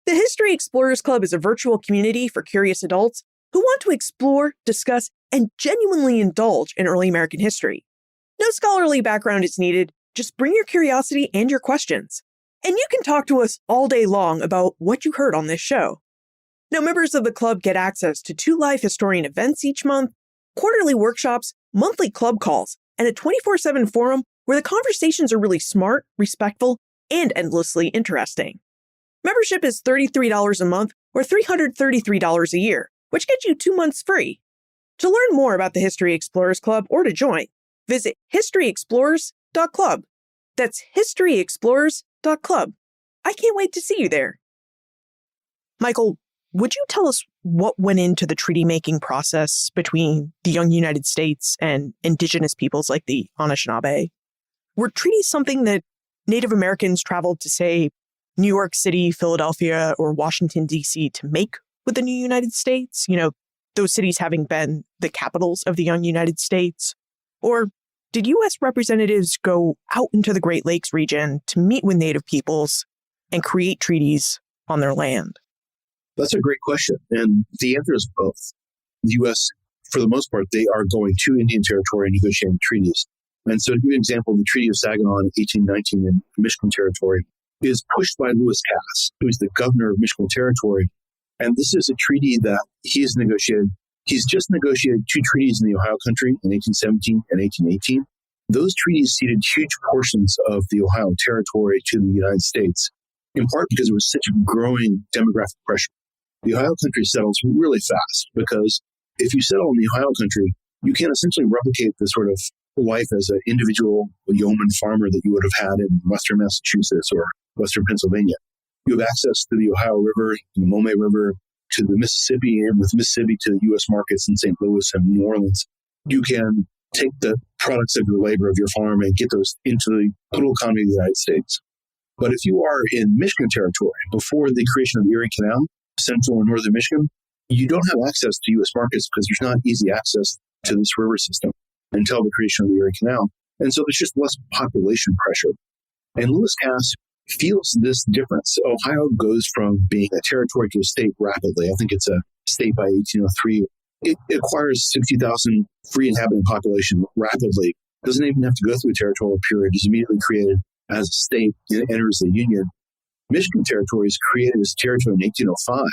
The History Explorers Club is a virtual community for curious adults who want to explore, discuss, and genuinely indulge in early American history. No scholarly background is needed. Just bring your curiosity and your questions. And you can talk to us all day long about what you heard on this show. Now, members of the club get access to 2 live historian events each month, quarterly workshops, monthly club calls, and a 24/7 forum where the conversations are really smart, respectful, and endlessly interesting. Membership is $33 a month or $333 a year, which gets you 2 months free. To learn more about the History Explorers Club or to join, visit historyexplorers.club. That's historyexplorers.club. I can't wait to see you there. Michael, would you tell us what went into the treaty-making process between the young United States and Indigenous peoples like the Anishinaabe? Were treaties something that Native Americans traveled to, say, New York City, Philadelphia, or Washington, D.C. to make with the new United States? Those cities having been the capitals of the young United States? Or did U.S. representatives go out into the Great Lakes region to meet with Native peoples and create treaties on their land? That's a great question. And the answer is both. The U.S., for the most part, they are going to Indian territory and negotiating treaties. And so to give you an example, the Treaty of Saginaw in 1819 in Michigan Territory is pushed by Lewis Cass, who is the governor of Michigan Territory. And this is a treaty that he has negotiated. He's just negotiated two treaties in the Ohio Country in 1817 and 1818. Those treaties ceded huge portions of the Ohio Territory to the United States, in part because there was such a growing demographic pressure. The Ohio Country settles really fast because if you settle in the Ohio Country, you can essentially replicate the sort of life as an individual yeoman farmer that you would have had in Western Massachusetts or Western Pennsylvania. You have access to the Ohio River, the Maumee River, to the Mississippi, and with Mississippi to the U.S. markets in St. Louis and New Orleans. You can take the products of your labor, of your farm, and get those into the total economy of the United States. But if you are in Michigan Territory, before the creation of the Erie Canal, central and northern Michigan, you don't have access to U.S. markets because there's not easy access to this river system until the creation of the Erie Canal. And so there's just less population pressure. And Lewis Cass feels this difference. Ohio goes from being a territory to a state rapidly. I think it's a state by 1803. It acquires 60,000 free inhabitant population rapidly. Doesn't even have to go through a territorial period. It's immediately created as a state. It enters the Union. Michigan Territory is created as a territory in 1805,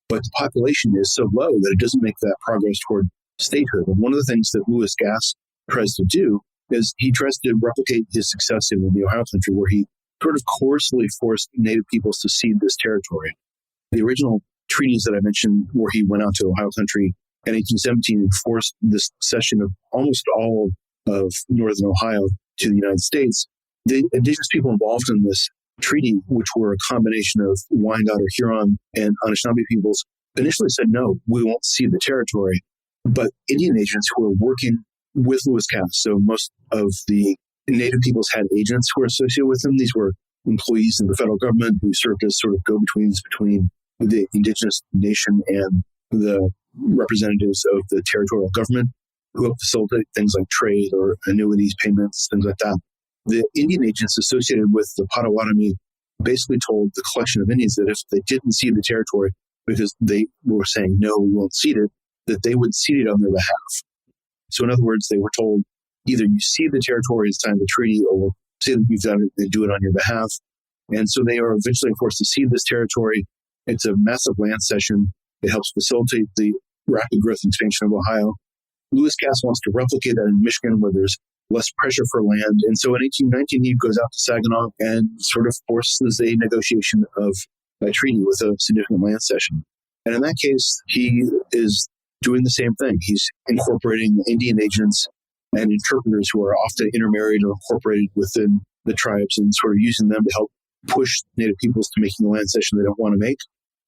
but the population is so low that it doesn't make that progress toward statehood. And one of the things that Lewis Cass tries to do is he tries to replicate his success in the Ohio Country, where he sort of coercively forced Native peoples to cede this territory. The original treaties that I mentioned, where he went out to Ohio Country in 1817 and forced this cession of almost all of northern Ohio to the United States, the indigenous people involved in this treaty, which were a combination of Wyandot or Huron and Anishinaabe peoples, initially said, no, we won't cede the territory. But Indian agents who were working with Lewis Cass, so most of the Native peoples had agents who were associated with them. These were employees of the federal government who served as sort of go-betweens between the indigenous nation and the representatives of the territorial government, who helped facilitate things like trade or annuities payments, things like that. The Indian agents associated with the Potawatomi basically told the collection of Indians that if they didn't cede the territory because they were saying, no, we won't cede it, that they would cede it on their behalf. So in other words, they were told, either you cede the territory at the time of the treaty, or we'll say that you've done it and do it on your behalf. And so they are eventually forced to cede this territory. It's a massive land cession. It helps facilitate the rapid growth and expansion of Ohio. Lewis Cass wants to replicate that in Michigan, where there's less pressure for land. And so in 1819, he goes out to Saginaw and sort of forces a negotiation of a treaty with a significant land cession. And in that case, he is doing the same thing. He's incorporating Indian agents and interpreters who are often intermarried or incorporated within the tribes and sort of using them to help push Native peoples to making a land cession they don't want to make.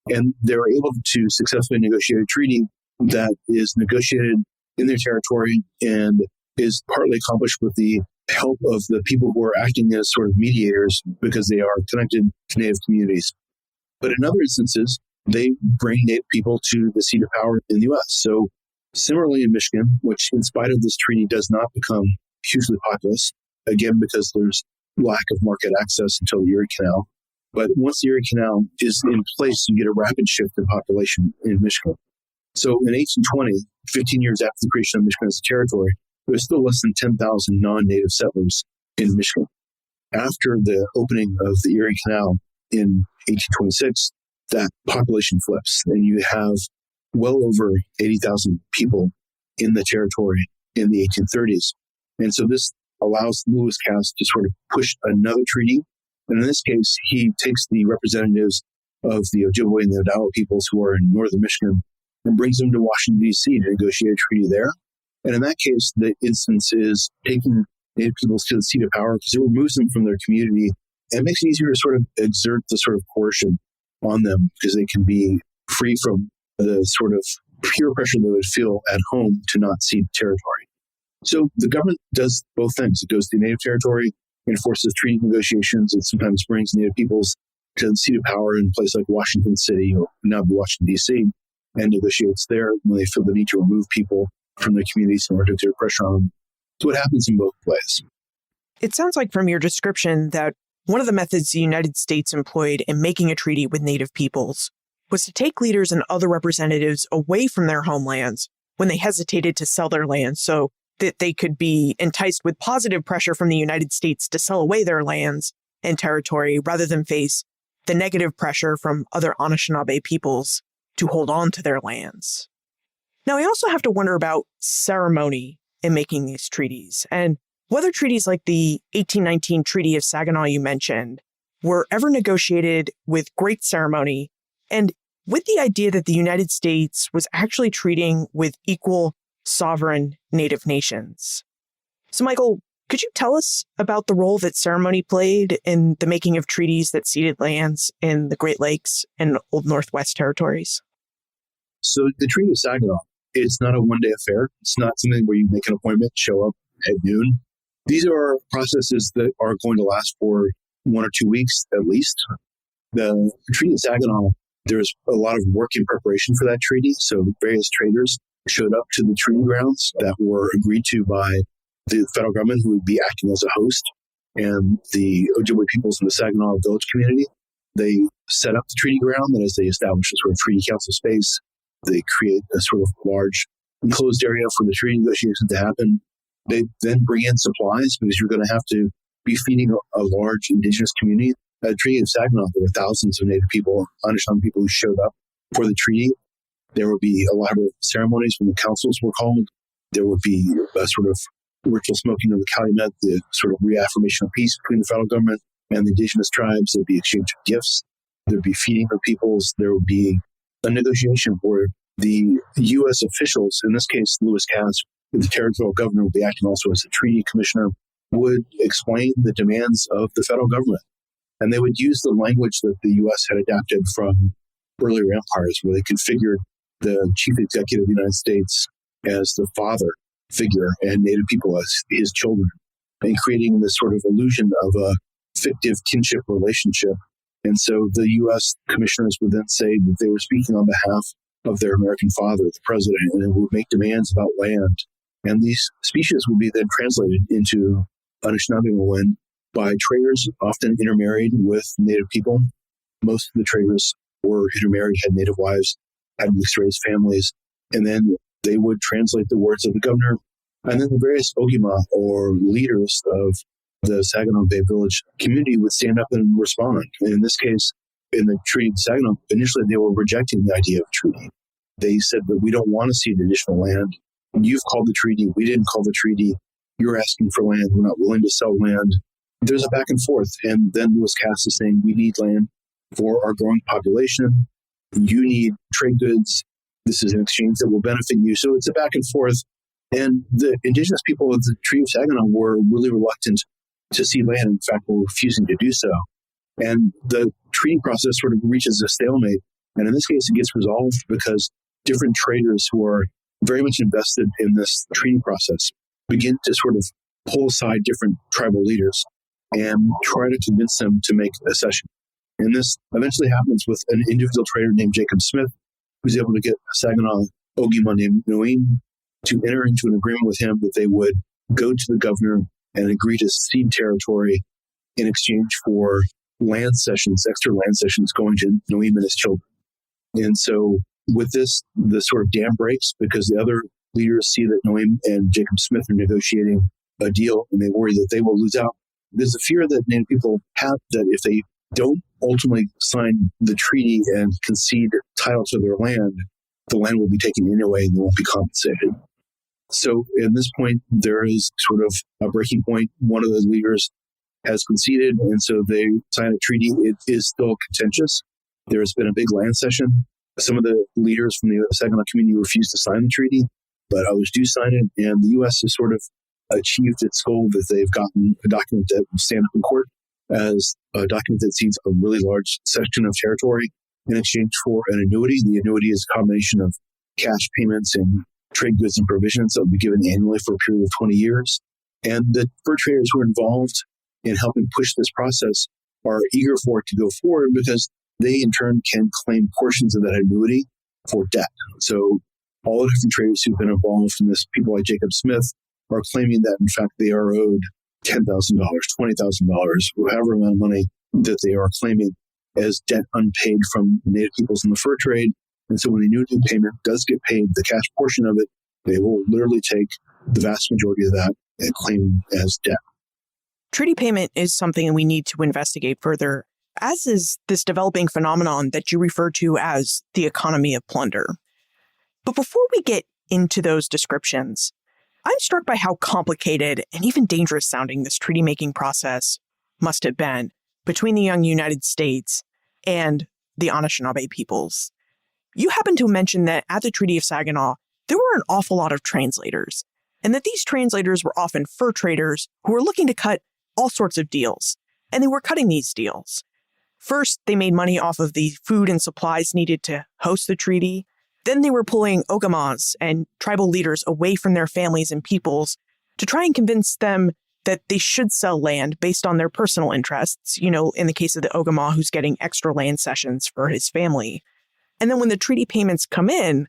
And they're able to successfully negotiate a treaty that is negotiated in their territory and is partly accomplished with the help of the people who are acting as sort of mediators because they are connected to Native communities. But in other instances, they bring Native people to the seat of power in the U.S. So similarly in Michigan, which in spite of this treaty does not become hugely populous, again, because there's lack of market access until the Erie Canal. But once the Erie Canal is in place, you get a rapid shift in population in Michigan. So in 1820, 15 years after the creation of Michigan as a territory, there was still less than 10,000 non-native settlers in Michigan. After the opening of the Erie Canal in 1826, that population flips, and you have well over 80,000 people in the territory in the 1830s. And so this allows Lewis Cass to sort of push another treaty. And in this case, he takes the representatives of the Ojibwe and the Odawa peoples who are in northern Michigan and brings them to Washington, D.C. to negotiate a treaty there. And in that case, the instance is taking Native peoples to the seat of power because it removes them from their community and makes it easier to sort of exert the sort of coercion on them because they can be free from the sort of peer pressure they would feel at home to not cede territory. So the government does both things. It goes to the Native territory, enforces treaty negotiations, and sometimes brings Native peoples to the seat of power in a place like Washington City or now Washington, D.C., and negotiates there when they feel the need to remove people from their communities in order to exert pressure on them So it happens in both ways. It sounds like from your description that one of the methods the United States employed in making a treaty with Native peoples was to take leaders and other representatives away from their homelands when they hesitated to sell their land so that they could be enticed with positive pressure from the United States to sell away their lands and territory rather than face the negative pressure from other Anishinaabe peoples to hold on to their lands. Now, I also have to wonder about ceremony in making these treaties and whether treaties like the 1819 Treaty of Saginaw you mentioned were ever negotiated with great ceremony and with the idea that the United States was actually treating with equal sovereign Native nations. So, Michael, could you tell us about the role that ceremony played in the making of treaties that ceded lands in the Great Lakes and Old Northwest territories? So the Treaty of Saginaw, it's not a one-day affair. It's not something where you make an appointment, show up at noon. These are processes that are going to last for 1 or 2 weeks at least. The Treaty of Saginaw, there's a lot of work in preparation for that treaty. So various traders showed up to the treaty grounds that were agreed to by the federal government, who would be acting as a host, and the Ojibwe peoples in the Saginaw village community. They set up the treaty ground, and as they establish a sort of treaty council space, they create a sort of large enclosed area for the treaty negotiations to happen. They then bring in supplies because you're going to have to be feeding a large Indigenous community. At the Treaty of Saginaw, there were thousands of Native people, Anishinaabe people who showed up for the treaty. There would be elaborate ceremonies when the councils were called. There would be a sort of ritual smoking of the calumet, the sort of reaffirmation of peace between the federal government and the Indigenous tribes. There'd be exchange of gifts. There'd be feeding of peoples. There would be a negotiation where the U.S. officials, in this case, Lewis Cass, the territorial governor, would be acting also as a treaty commissioner, would explain the demands of the federal government. And they would use the language that the U.S. had adapted from earlier empires, where they configured the chief executive of the United States as the father figure and Native people as his children, and creating this sort of illusion of a fictive kinship relationship. And so the U.S. commissioners would then say that they were speaking on behalf of their American father, the president, and it would make demands about land. And these speeches would be then translated into Anishinaabewake by traders, often intermarried with Native people. Most of the traders were intermarried, had Native wives, had mixed-race families, and then they would translate the words of the governor. And then the various Ogima, or leaders of the Saginaw Bay Village community, would stand up and respond. And in this case, in the Treaty of Saginaw, initially they were rejecting the idea of treaty. They said that we don't want to cede additional land. You've called the treaty. We didn't call the treaty. You're asking for land. We're not willing to sell land. There's a back and forth. And then Lewis Cass is saying, we need land for our growing population. You need trade goods. This is an exchange that will benefit you. So it's a back and forth. And the Indigenous people of the Treaty of Saginaw were really reluctant to cede land. In fact, were refusing to do so. And the treaty process sort of reaches a stalemate. And in this case, it gets resolved because different traders who are very much invested in this treaty process begin to sort of pull aside different tribal leaders and try to convince them to make a cession. And this eventually happens with an individual trader named Jacob Smith, who's able to get a Saginaw Ogima named Noim to enter into an agreement with him that they would go to the governor and agree to cede territory in exchange for land cessions, extra land cessions going to Noim and his children. And so with this, the sort of dam breaks because the other leaders see that Noim and Jacob Smith are negotiating a deal and they worry that they will lose out. There's a fear that Native people have that if they don't ultimately sign the treaty and concede title to their land, the land will be taken anyway and they won't be compensated. So at this point, there is sort of a breaking point. One of the leaders has conceded, and so they sign a treaty. It is still contentious. There has been a big land cession. Some of the leaders from the Saginaw community refused to sign the treaty, but others do sign it, and the U.S. has sort of achieved its goal that they've gotten a document that will stand up in court as a document that cedes a really large section of territory in exchange for an annuity. The annuity is a combination of cash payments and trade goods and provisions that will be given annually for a period of 20 years. And the fur traders who are involved in helping push this process are eager for it to go forward because they in turn can claim portions of that annuity for debt. So all the different traders who've been involved in this, people like Jacob Smith, are claiming that, in fact, they are owed $10,000, $20,000, however amount of money that they are claiming as debt unpaid from Native peoples in the fur trade. And so when the annuity payment does get paid, the cash portion of it, they will literally take the vast majority of that and claim as debt. Treaty payment is something we need to investigate further, as is this developing phenomenon that you refer to as the economy of plunder. But before we get into those descriptions, I'm struck by how complicated and even dangerous sounding this treaty-making process must have been between the young United States and the Anishinaabe peoples. You happen to mention that at the Treaty of Saginaw, there were an awful lot of translators, and that these translators were often fur traders who were looking to cut all sorts of deals, and they were cutting these deals. First, they made money off of the food and supplies needed to host the treaty. Then they were pulling Ogamas and tribal leaders away from their families and peoples to try and convince them that they should sell land based on their personal interests, in the case of the Ogama who's getting extra land cessions for his family. And then when the treaty payments come in,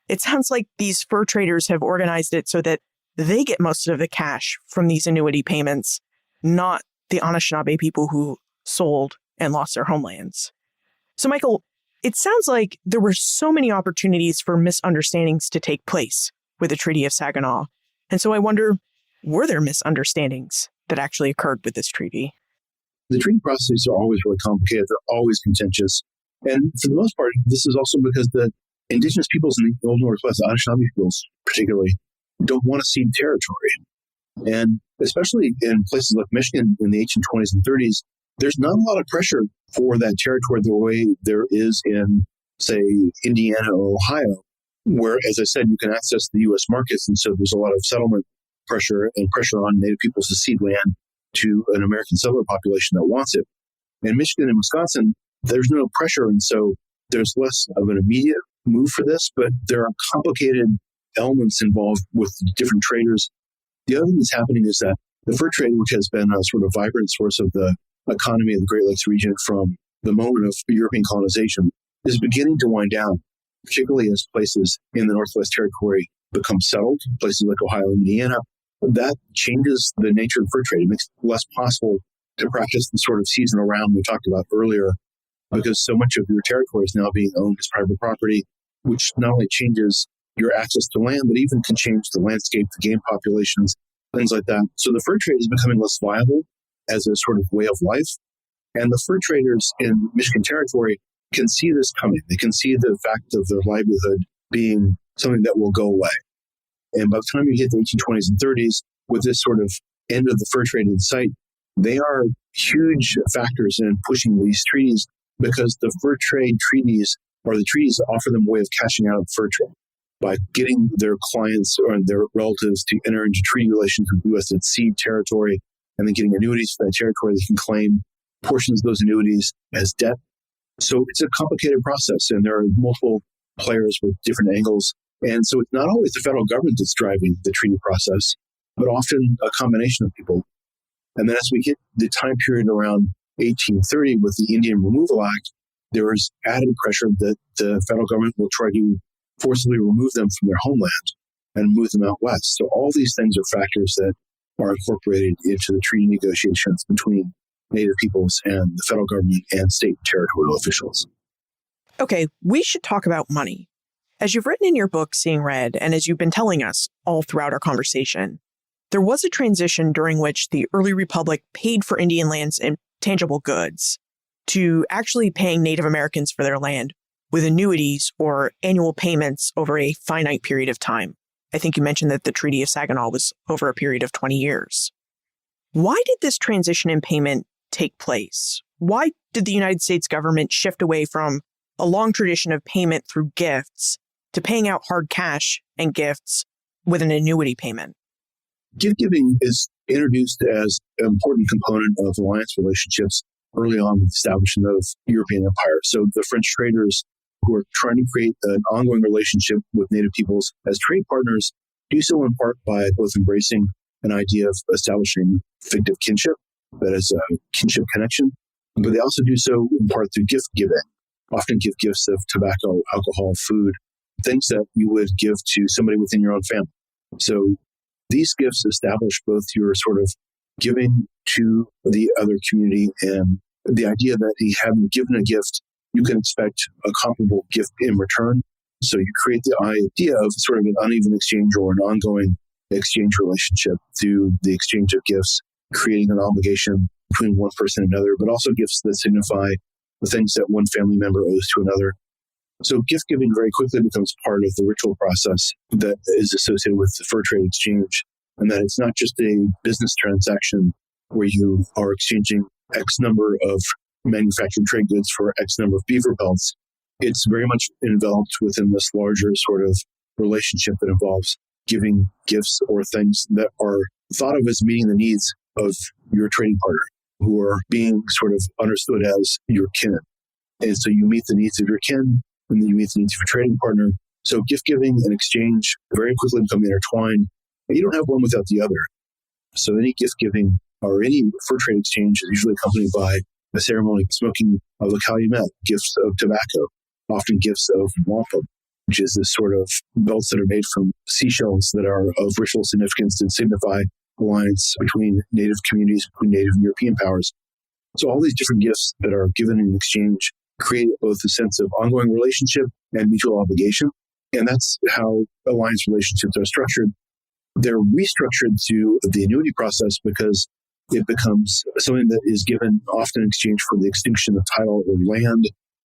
it sounds like these fur traders have organized it so that they get most of the cash from these annuity payments, not the Anishinaabe people who sold and lost their homelands. So, Michael, it sounds like there were so many opportunities for misunderstandings to take place with the Treaty of Saginaw. And so I wonder, were there misunderstandings that actually occurred with this treaty? The treaty processes are always really complicated. They're always contentious. And for the most part, this is also because the Indigenous peoples in the Old Northwest, Anishinaabe peoples particularly, don't want to cede territory. And especially in places like Michigan in the 1820s and 30s, there's not a lot of pressure for that territory the way there is in, say, Indiana or Ohio, where, as I said, you can access the U.S. markets. And so there's a lot of settlement pressure and pressure on Native peoples to cede land to an American settler population that wants it. In Michigan and Wisconsin, there's no pressure. And so there's less of an immediate move for this, but there are complicated elements involved with different traders. The other thing that's happening is that the fur trade, which has been a sort of vibrant source of the economy of the Great Lakes region from the moment of European colonization, is beginning to wind down, particularly as places in the Northwest Territory become settled, places like Ohio and Indiana. That changes the nature of fur trade. It makes it less possible to practice the sort of seasonal round we talked about earlier, because so much of your territory is now being owned as private property, which not only changes your access to land, but even can change the landscape, the game populations, things like that. So the fur trade is becoming less viable as a sort of way of life. And the fur traders in Michigan Territory can see this coming. They can see the fact of their livelihood being something that will go away. And by the time you hit the 1820s and 30s, with this sort of end of the fur trade in sight, they are huge factors in pushing these treaties, because the fur trade treaties are the treaties that offer them a way of cashing out of the fur trade by getting their clients or their relatives to enter into treaty relations with the U.S. that cede territory, and then getting annuities for that territory. They can claim portions of those annuities as debt. So it's a complicated process, and there are multiple players with different angles. And so it's not always the federal government that's driving the treaty process, but often a combination of people. And then as we hit the time period around 1830 with the Indian Removal Act, there is added pressure that the federal government will try to forcibly remove them from their homeland and move them out west. So all these things are factors that are incorporated into the treaty negotiations between Native peoples and the federal government and state and territorial officials. Okay, we should talk about money. As you've written in your book, Seeing Red, and as you've been telling us all throughout our conversation, there was a transition during which the early republic paid for Indian lands in tangible goods to actually paying Native Americans for their land with annuities or annual payments over a finite period of time. I think you mentioned that the Treaty of Saginaw was over a period of 20 years. Why did this transition in payment take place? Why did the United States government shift away from a long tradition of payment through gifts to paying out hard cash and gifts with an annuity payment? Gift giving is introduced as an important component of alliance relationships early on with the establishment of European empire. So the French traders who are trying to create an ongoing relationship with Native peoples as trade partners do so in part by both embracing an idea of establishing fictive kinship, that is a kinship connection, but they also do so in part through gift giving, often give gifts of tobacco, alcohol, food, things that you would give to somebody within your own family. So These gifts establish both your sort of giving to the other community and the idea that having given a gift, you can expect a comparable gift in return. So you create the idea of sort of an uneven exchange or an ongoing exchange relationship through the exchange of gifts, creating an obligation between one person and another, but also gifts that signify the things that one family member owes to another. So gift giving very quickly becomes part of the ritual process that is associated with the fur trade exchange, and that it's not just a business transaction where you are exchanging X number of manufactured trade goods for X number of beaver pelts. It's very much enveloped within this larger sort of relationship that involves giving gifts or things that are thought of as meeting the needs of your trading partner, who are being sort of understood as your kin. And so you meet the needs of your kin, and then you meet the needs of your trading partner. So gift giving and exchange very quickly become intertwined, and you don't have one without the other. So any gift giving or any fur trade exchange is usually accompanied by a ceremony smoking of a calumet, gifts of tobacco, often gifts of wampum, which is this sort of belts that are made from seashells that are of ritual significance and signify alliance between native communities, between native and European powers. So all these different gifts that are given in exchange create both a sense of ongoing relationship and mutual obligation. And that's how alliance relationships are structured. They're restructured through the annuity process because it becomes something that is given often in exchange for the extinction of title or land,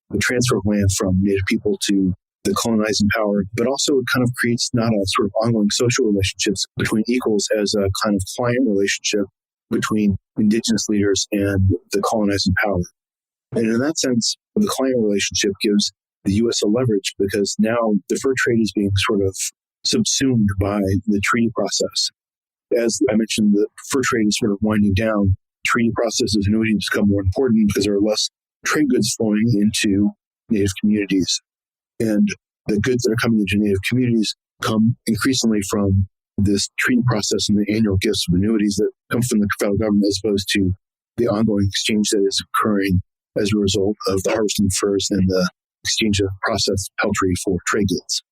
the transfer of land from native people to the colonizing power, but also it kind of creates not a sort of ongoing social relationships between equals as a kind of client relationship between indigenous leaders and the colonizing power. And in that sense, the client relationship gives the U.S. a leverage because now the fur trade is being sort of subsumed by the treaty process. As I mentioned, the fur trade is sort of winding down. Treaty processes and annuities become more important because there are less trade goods flowing into native communities. And the goods that are coming into native communities come increasingly from this treaty process and the annual gifts of annuities that come from the federal government as opposed to the ongoing exchange that is occurring as a result of the harvesting of furs and the exchange of processed peltry for trade goods.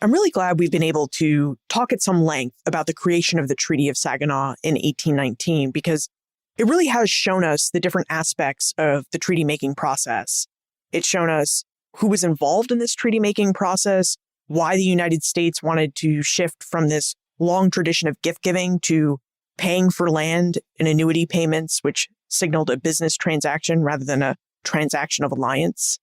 I'm really glad we've been able to talk at some length about the creation of the Treaty of Saginaw in 1819 because it really has shown us the different aspects of the treaty-making process. It's shown us who was involved in this treaty-making process, why the United States wanted to shift from this long tradition of gift-giving to paying for land and annuity payments, which signaled a business transaction rather than a transaction of alliance.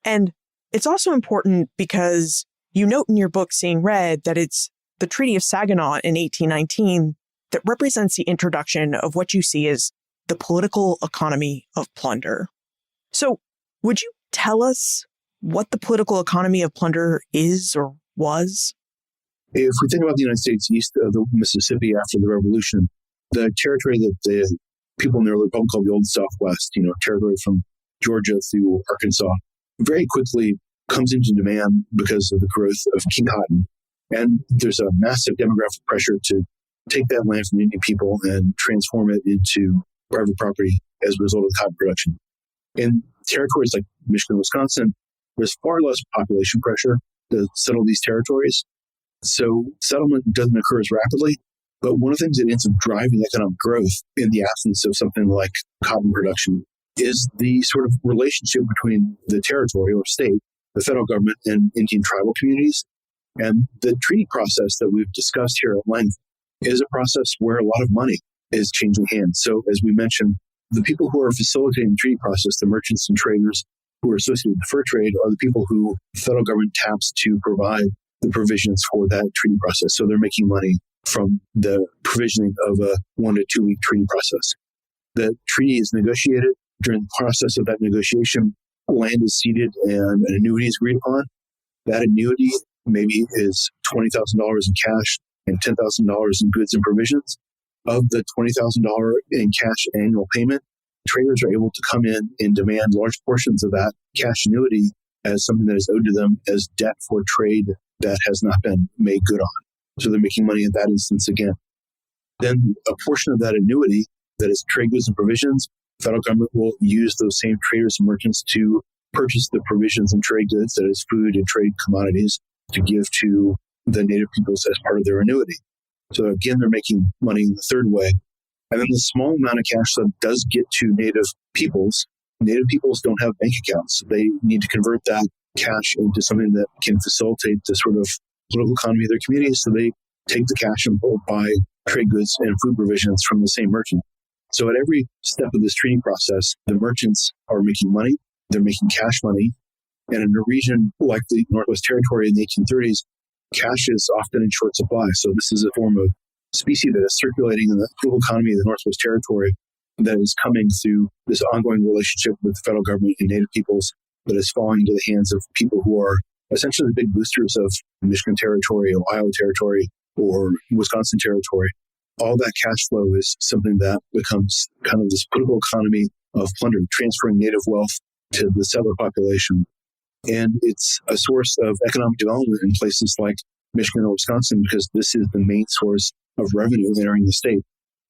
And it's also important because you note in your book, Seeing Red, that it's the Treaty of Saginaw in 1819 that represents the introduction of what you see as the political economy of plunder. So would you tell us what the political economy of plunder is or was? If we think about the United States east of the Mississippi after the Revolution, the territory that the people in the early republic called the Old Southwest, territory from Georgia through Arkansas, very quickly comes into demand because of the growth of king cotton. And there's a massive demographic pressure to take that land from Indian people and transform it into private property as a result of cotton production. In territories like Michigan, Wisconsin, there's far less population pressure to settle these territories. So settlement doesn't occur as rapidly. But one of the things that ends up driving economic growth in the absence of something like cotton production is the sort of relationship between the territory or state, the federal government, and Indian tribal communities. And the treaty process that we've discussed here at length is a process where a lot of money is changing hands. So as we mentioned, the people who are facilitating the treaty process, the merchants and traders who are associated with the fur trade, are the people who the federal government taps to provide the provisions for that treaty process. So they're making money from the provisioning of a 1 to 2 week treaty process. The treaty is negotiated. During the process of that negotiation, land is ceded and an annuity is agreed upon. That annuity maybe is $20,000 in cash and $10,000 in goods and provisions. Of the $20,000 in cash annual payment, traders are able to come in and demand large portions of that cash annuity as something that is owed to them as debt for trade that has not been made good on. So they're making money in that instance again. Then a portion of that annuity that is trade goods and provisions, the federal government will use those same traders and merchants to purchase the provisions and trade goods, that is food and trade commodities, to give to the native peoples as part of their annuity. So again, they're making money in the third way. And then the small amount of cash that does get to Native peoples don't have bank accounts. They need to convert that cash into something that can facilitate the sort of political economy of their community. So they take the cash and buy trade goods and food provisions from the same merchant. So at every step of this treaty process, the merchants are making money, they're making cash money. And in a region like the Northwest Territory in the 1830s, cash is often in short supply. So this is a form of specie that is circulating in the political economy of the Northwest Territory that is coming through this ongoing relationship with the federal government and Native peoples that is falling into the hands of people who are essentially the big boosters of Michigan Territory, Ohio Territory, or Wisconsin Territory. All that cash flow is something that becomes kind of this political economy of plunder, transferring Native wealth to the settler population. And it's a source of economic development in places like Michigan or Wisconsin because this is the main source of revenue entering the state.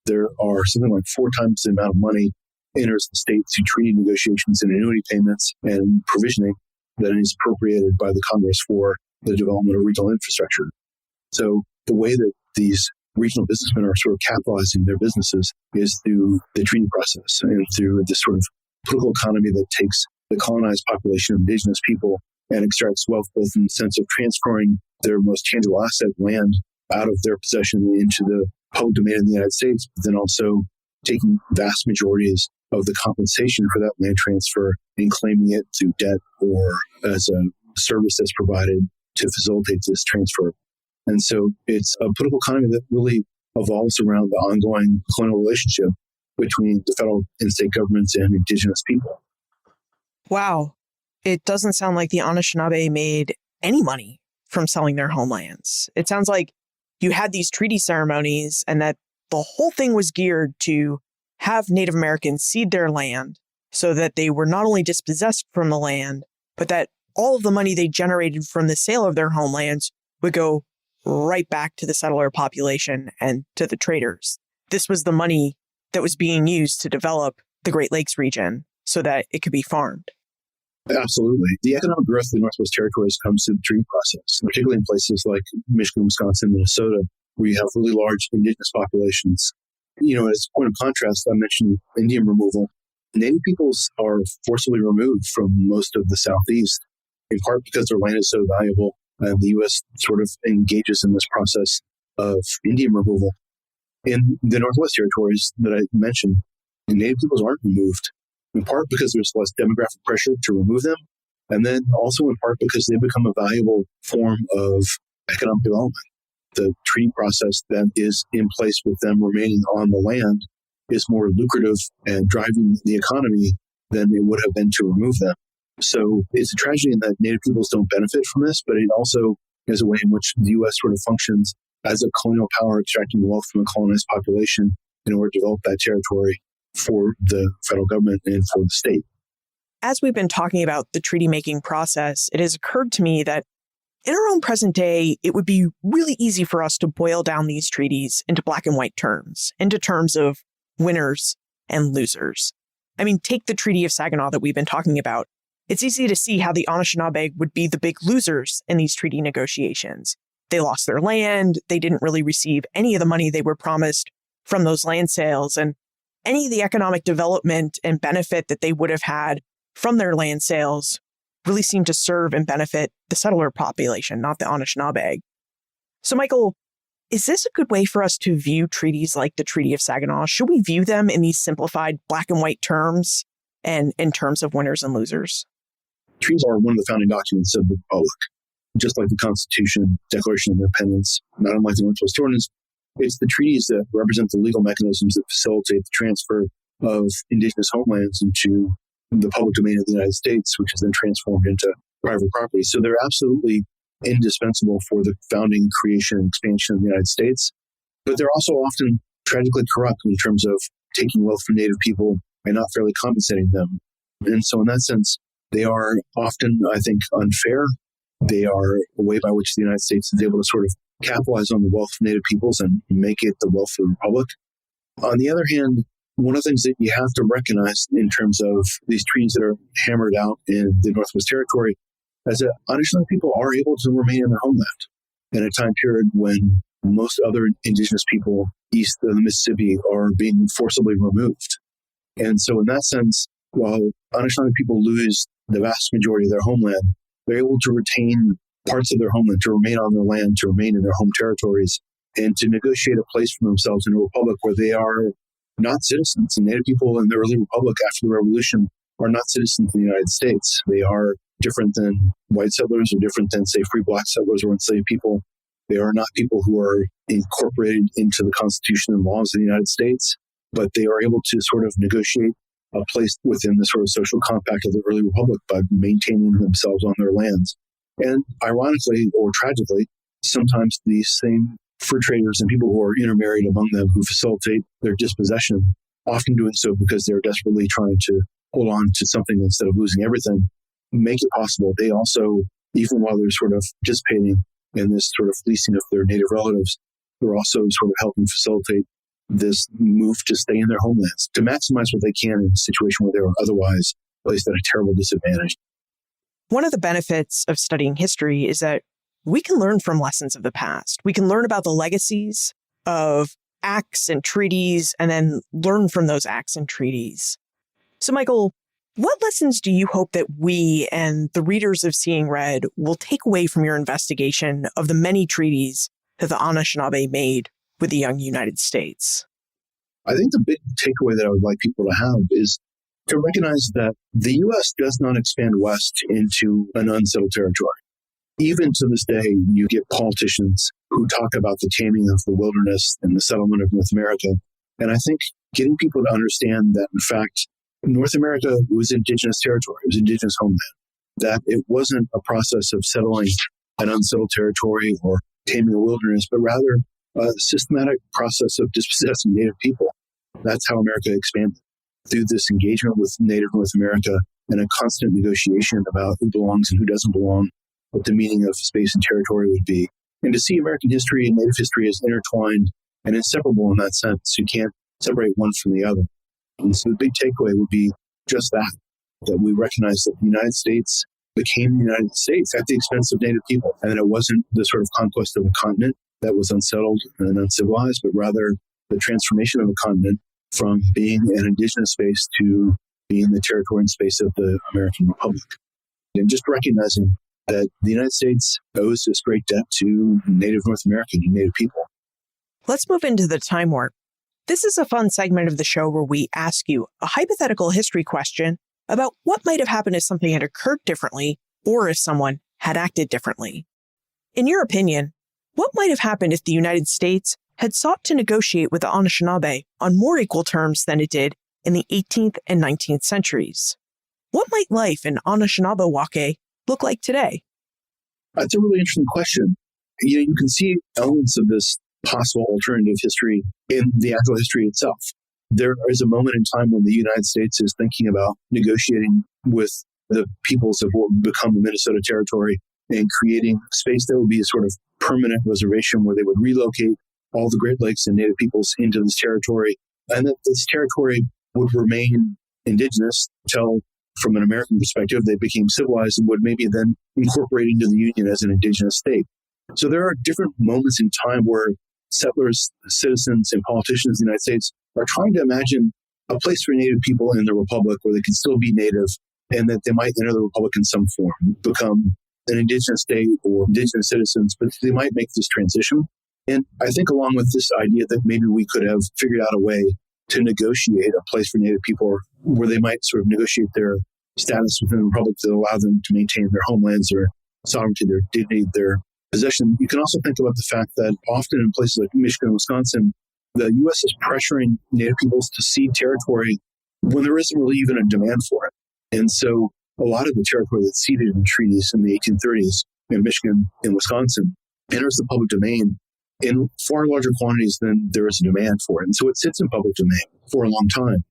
There are something like 4 times the amount of money enters the state through treaty negotiations and annuity payments and provisioning that is appropriated by the Congress for the development of regional infrastructure. So the way that these regional businessmen are sort of capitalizing their businesses is through the treaty process and through this sort of political economy that takes the colonized population of Indigenous people and extracts wealth both in the sense of transferring their most tangible asset, land, out of their possession into the public domain in the United States, but then also taking vast majorities of the compensation for that land transfer and claiming it through debt or as a service that's provided to facilitate this transfer. And so it's a political economy that really evolves around the ongoing colonial relationship between the federal and state governments and Indigenous people. Wow. It doesn't sound like the Anishinaabe made any money from selling their homelands. It sounds like you had these treaty ceremonies and that the whole thing was geared to have Native Americans cede their land so that they were not only dispossessed from the land, but that all of the money they generated from the sale of their homelands would go right back to the settler population and to the traders. This was the money that was being used to develop the Great Lakes region so that it could be farmed. Absolutely. The economic growth of the Northwest Territories comes through the treaty process, particularly in places like Michigan, Wisconsin, Minnesota, where you have really large Indigenous populations. You know, as a point of contrast, I mentioned Indian removal. Native peoples are forcibly removed from most of the Southeast, in part because their land is so valuable, and the U.S. sort of engages in this process of Indian removal. In the Northwest Territories that I mentioned, the Native peoples aren't removed, in part because there's less demographic pressure to remove them, and then also in part because they become a valuable form of economic development. The treaty process that is in place with them remaining on the land is more lucrative and driving the economy than it would have been to remove them. So it's a tragedy in that Native peoples don't benefit from this, but it also is a way in which the U.S. sort of functions as a colonial power extracting wealth from a colonized population in order to develop that territory for the federal government and for the state. As we've been talking about the treaty-making process, it has occurred to me that in our own present day, it would be really easy for us to boil down these treaties into black and white terms, into terms of winners and losers. I mean, take the Treaty of Saginaw that we've been talking about. It's easy to see how the Anishinaabe would be the big losers in these treaty negotiations. They lost their land. They didn't really receive any of the money they were promised from those land sales. And any of the economic development and benefit that they would have had from their land sales really seemed to serve and benefit the settler population, not the Anishinaabe. So, Michael, is this a good way for us to view treaties like the Treaty of Saginaw? Should we view them in these simplified black and white terms and in terms of winners and losers? Treaties are one of the founding documents of the Republic. Just like the Constitution, Declaration of Independence, not unlike the Northwest Ordinance, it's the treaties that represent the legal mechanisms that facilitate the transfer of Indigenous homelands into the public domain of the United States, which is then transformed into private property. So they're absolutely indispensable for the founding, creation, and expansion of the United States. But they're also often tragically corrupt in terms of taking wealth from Native people and not fairly compensating them. And so in that sense, they are often, I think, unfair. They are a way by which the United States is able to sort of capitalize on the wealth of Native peoples and make it the wealth of the Republic. On the other hand, one of the things that you have to recognize in terms of these treaties that are hammered out in the Northwest Territory is that Anishinaabe people are able to remain in their homeland in a time period when most other indigenous people east of the Mississippi are being forcibly removed. And so in that sense, while Anishinaabe people lose the vast majority of their homeland, they're able to retain parts of their homeland, to remain on their land, to remain in their home territories, and to negotiate a place for themselves in a republic where they are not citizens. And Native people in the early republic after the revolution are not citizens of the United States. They are different than white settlers or different than, say, free black settlers or enslaved people. They are not people who are incorporated into the Constitution and laws of the United States, but they are able to sort of negotiate a place within the sort of social compact of the early republic by maintaining themselves on their lands. And ironically or tragically, sometimes these same fur traders and people who are intermarried among them who facilitate their dispossession, often doing so because they're desperately trying to hold on to something instead of losing everything, make it possible. They also, even while they're sort of participating in this sort of fleecing of their native relatives, they're also sort of helping facilitate this move to stay in their homelands, to maximize what they can in a situation where they are otherwise placed at a terrible disadvantage. One of the benefits of studying history is that we can learn from lessons of the past. We can learn about the legacies of acts and treaties and then learn from those acts and treaties. So, Michael, what lessons do you hope that we and the readers of Seeing Red will take away from your investigation of the many treaties that the Anishinaabe made with the young United States? I think the big takeaway that I would like people to have is to recognize that the U.S. does not expand west into an unsettled territory. Even to this day, you get politicians who talk about the taming of the wilderness and the settlement of North America. And I think getting people to understand that, in fact, North America was indigenous territory, it was indigenous homeland, that it wasn't a process of settling an unsettled territory or taming a wilderness, but rather a systematic process of dispossessing Native people. That's how America expanded, through this engagement with Native North America and a constant negotiation about who belongs and who doesn't belong, what the meaning of space and territory would be. And to see American history and Native history as intertwined and inseparable in that sense. You can't separate one from the other. And so the big takeaway would be just that we recognize that the United States became the United States at the expense of Native people. And that it wasn't the sort of conquest of a continent that was unsettled and uncivilized, but rather the transformation of a continent from being an indigenous space to being the territory and space of the American Republic. And just recognizing that the United States owes this great debt to Native North American and Native people. Let's move into the time warp. This is a fun segment of the show where we ask you a hypothetical history question about what might have happened if something had occurred differently or if someone had acted differently. In your opinion, what might have happened if the United States had sought to negotiate with the Anishinaabe on more equal terms than it did in the 18th and 19th centuries? What might life in Anishinaabewake look like today? That's a really interesting question. You can see elements of this possible alternative history in the actual history itself. There is a moment in time when the United States is thinking about negotiating with the peoples of what would become the Minnesota Territory and creating space that would be a sort of permanent reservation where they would relocate all the Great Lakes and Native peoples into this territory, and that this territory would remain indigenous until, from an American perspective, they became civilized and would maybe then incorporate into the Union as an indigenous state. So there are different moments in time where settlers, citizens, and politicians in the United States are trying to imagine a place for Native people in the Republic where they can still be Native and that they might enter the Republic in some form, become an indigenous state or indigenous citizens, but they might make this transition. And I think along with this idea that maybe we could have figured out a way to negotiate a place for Native people where they might sort of negotiate their status within the Republic to allow them to maintain their homelands, their sovereignty, their dignity, their possession. You can also think about the fact that often in places like Michigan and Wisconsin, the U.S. is pressuring Native peoples to cede territory when there isn't really even a demand for it. And so a lot of the territory that's ceded in treaties in the 1830s in Michigan and Wisconsin enters the public domain in far larger quantities than there is a demand for it. And so it sits in public domain for a long time.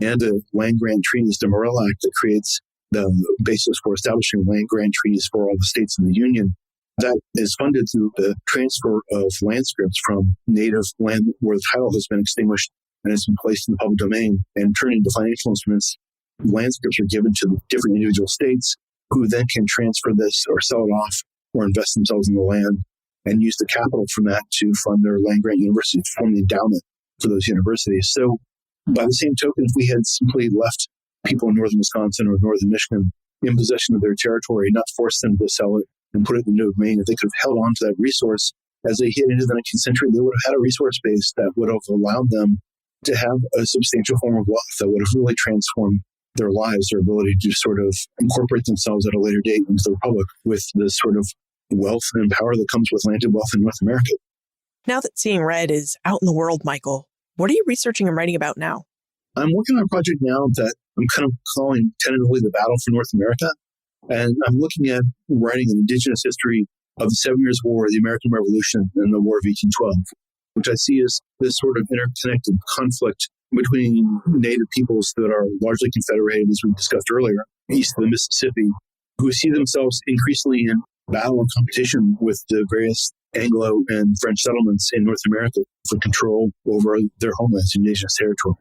And the land grant treaties, the Morrill Act that creates the basis for establishing land grant treaties for all the states in the Union, that is funded through the transfer of land scripts from native land where the title has been extinguished and has been placed in the public domain and turned into financial instruments. Land scripts are given to the different individual states who then can transfer this or sell it off or invest themselves in the land. and used the capital from that to fund their land-grant universities, to form the endowment for those universities. So by the same token, if we had simply left people in northern Wisconsin or northern Michigan in possession of their territory, not forced them to sell it and put it in the domain, if they could have held on to that resource as they hit into the 19th century, they would have had a resource base that would have allowed them to have a substantial form of wealth that would have really transformed their lives, their ability to sort of incorporate themselves at a later date into the Republic with the sort of wealth and power that comes with landed wealth in North America. Now that Seeing Red is out in the world, Michael, what are you researching and writing about now? I'm working on a project now that I'm kind of calling tentatively the Battle for North America. And I'm looking at writing an Indigenous history of the 7 Years' War, the American Revolution, and the War of 1812, which I see as this sort of interconnected conflict between Native peoples that are largely confederated, as we discussed earlier, east of the Mississippi, who see themselves increasingly in battle and competition with the various Anglo and French settlements in North America for control over their homelands, Indigenous territory.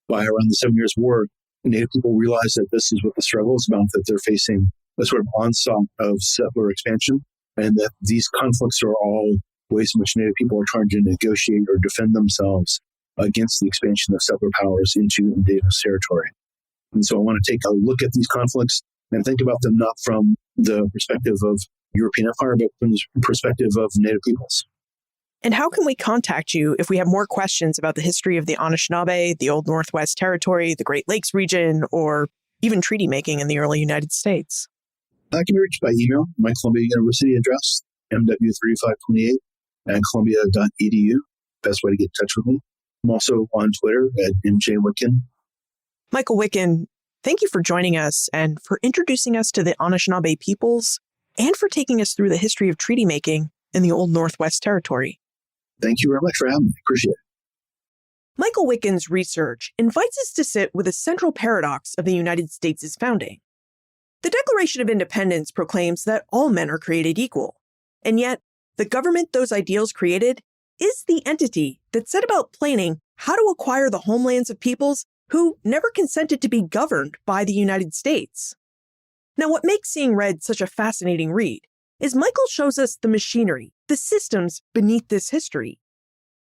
By around the 7 Years' War, Native people realize that this is what the struggle is about, that they're facing a sort of onslaught of settler expansion, and that these conflicts are all ways in which Native people are trying to negotiate or defend themselves against the expansion of settler powers into Indigenous territory. And so I want to take a look at these conflicts and think about them not from the perspective of European Empire, but from the perspective of Native peoples. And how can we contact you if we have more questions about the history of the Anishinaabe, the Old Northwest Territory, the Great Lakes region, or even treaty making in the early United States? I can be reached by email, my Columbia University address, mw3528 at columbia.edu. Best way to get in touch with me. I'm also on Twitter at mjwitgen. Michael Witgen, thank you for joining us and for introducing us to the Anishinaabe peoples and for taking us through the history of treaty making in the Old Northwest Territory. Thank you very much for having me. Appreciate it. Michael Witgen's research invites us to sit with a central paradox of the United States' founding. The Declaration of Independence proclaims that all men are created equal, and yet the government those ideals created is the entity that set about planning how to acquire the homelands of peoples who never consented to be governed by the United States. Now, what makes Seeing Red such a fascinating read is Michael shows us the machinery, the systems beneath this history.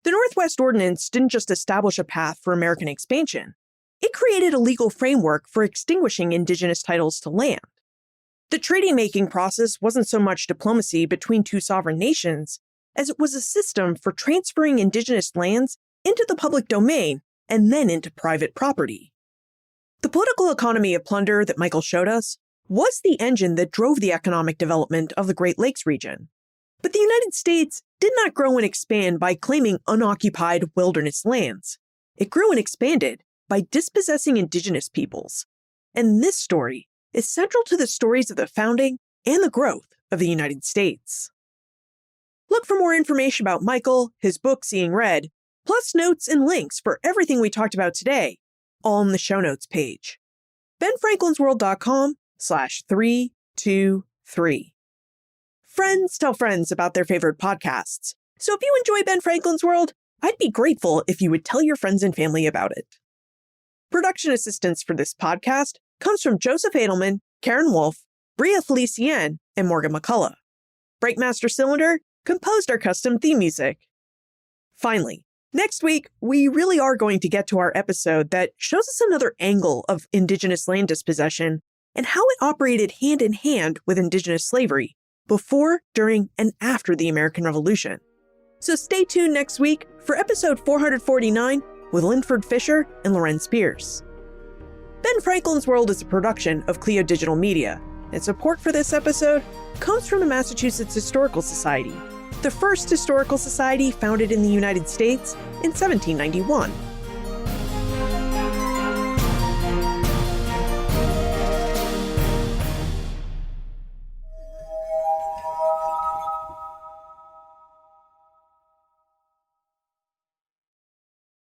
The Northwest Ordinance didn't just establish a path for American expansion. It created a legal framework for extinguishing Indigenous titles to land. The treaty-making process wasn't so much diplomacy between two sovereign nations as it was a system for transferring Indigenous lands into the public domain and then into private property. The political economy of Plunder that Michael showed us was the engine that drove the economic development of the Great Lakes region. But the United States did not grow and expand by claiming unoccupied wilderness lands. It grew and expanded by dispossessing Indigenous peoples. And this story is central to the stories of the founding and the growth of the United States. Look for more information about Michael, his book Seeing Red, plus notes and links for everything we talked about today, all in the show notes page. benfranklinsworld.com/323. Friends tell friends about their favorite podcasts. So if you enjoy Ben Franklin's World, I'd be grateful if you would tell your friends and family about it. Production assistance for this podcast comes from Joseph Edelman, Karen Wolf, Bria Felicien, and Morgan McCullough. Breakmaster Cylinder composed our custom theme music. Finally, next week, we really are going to get to our episode that shows us another angle of Indigenous land dispossession and how it operated hand in hand with Indigenous slavery before, during, and after the American Revolution. So stay tuned next week for episode 449 with Linford Fisher and Loren Spears. Ben Franklin's World is a production of Clio Digital Media, and support for this episode comes from the Massachusetts Historical Society, the first historical society founded in the United States in 1791.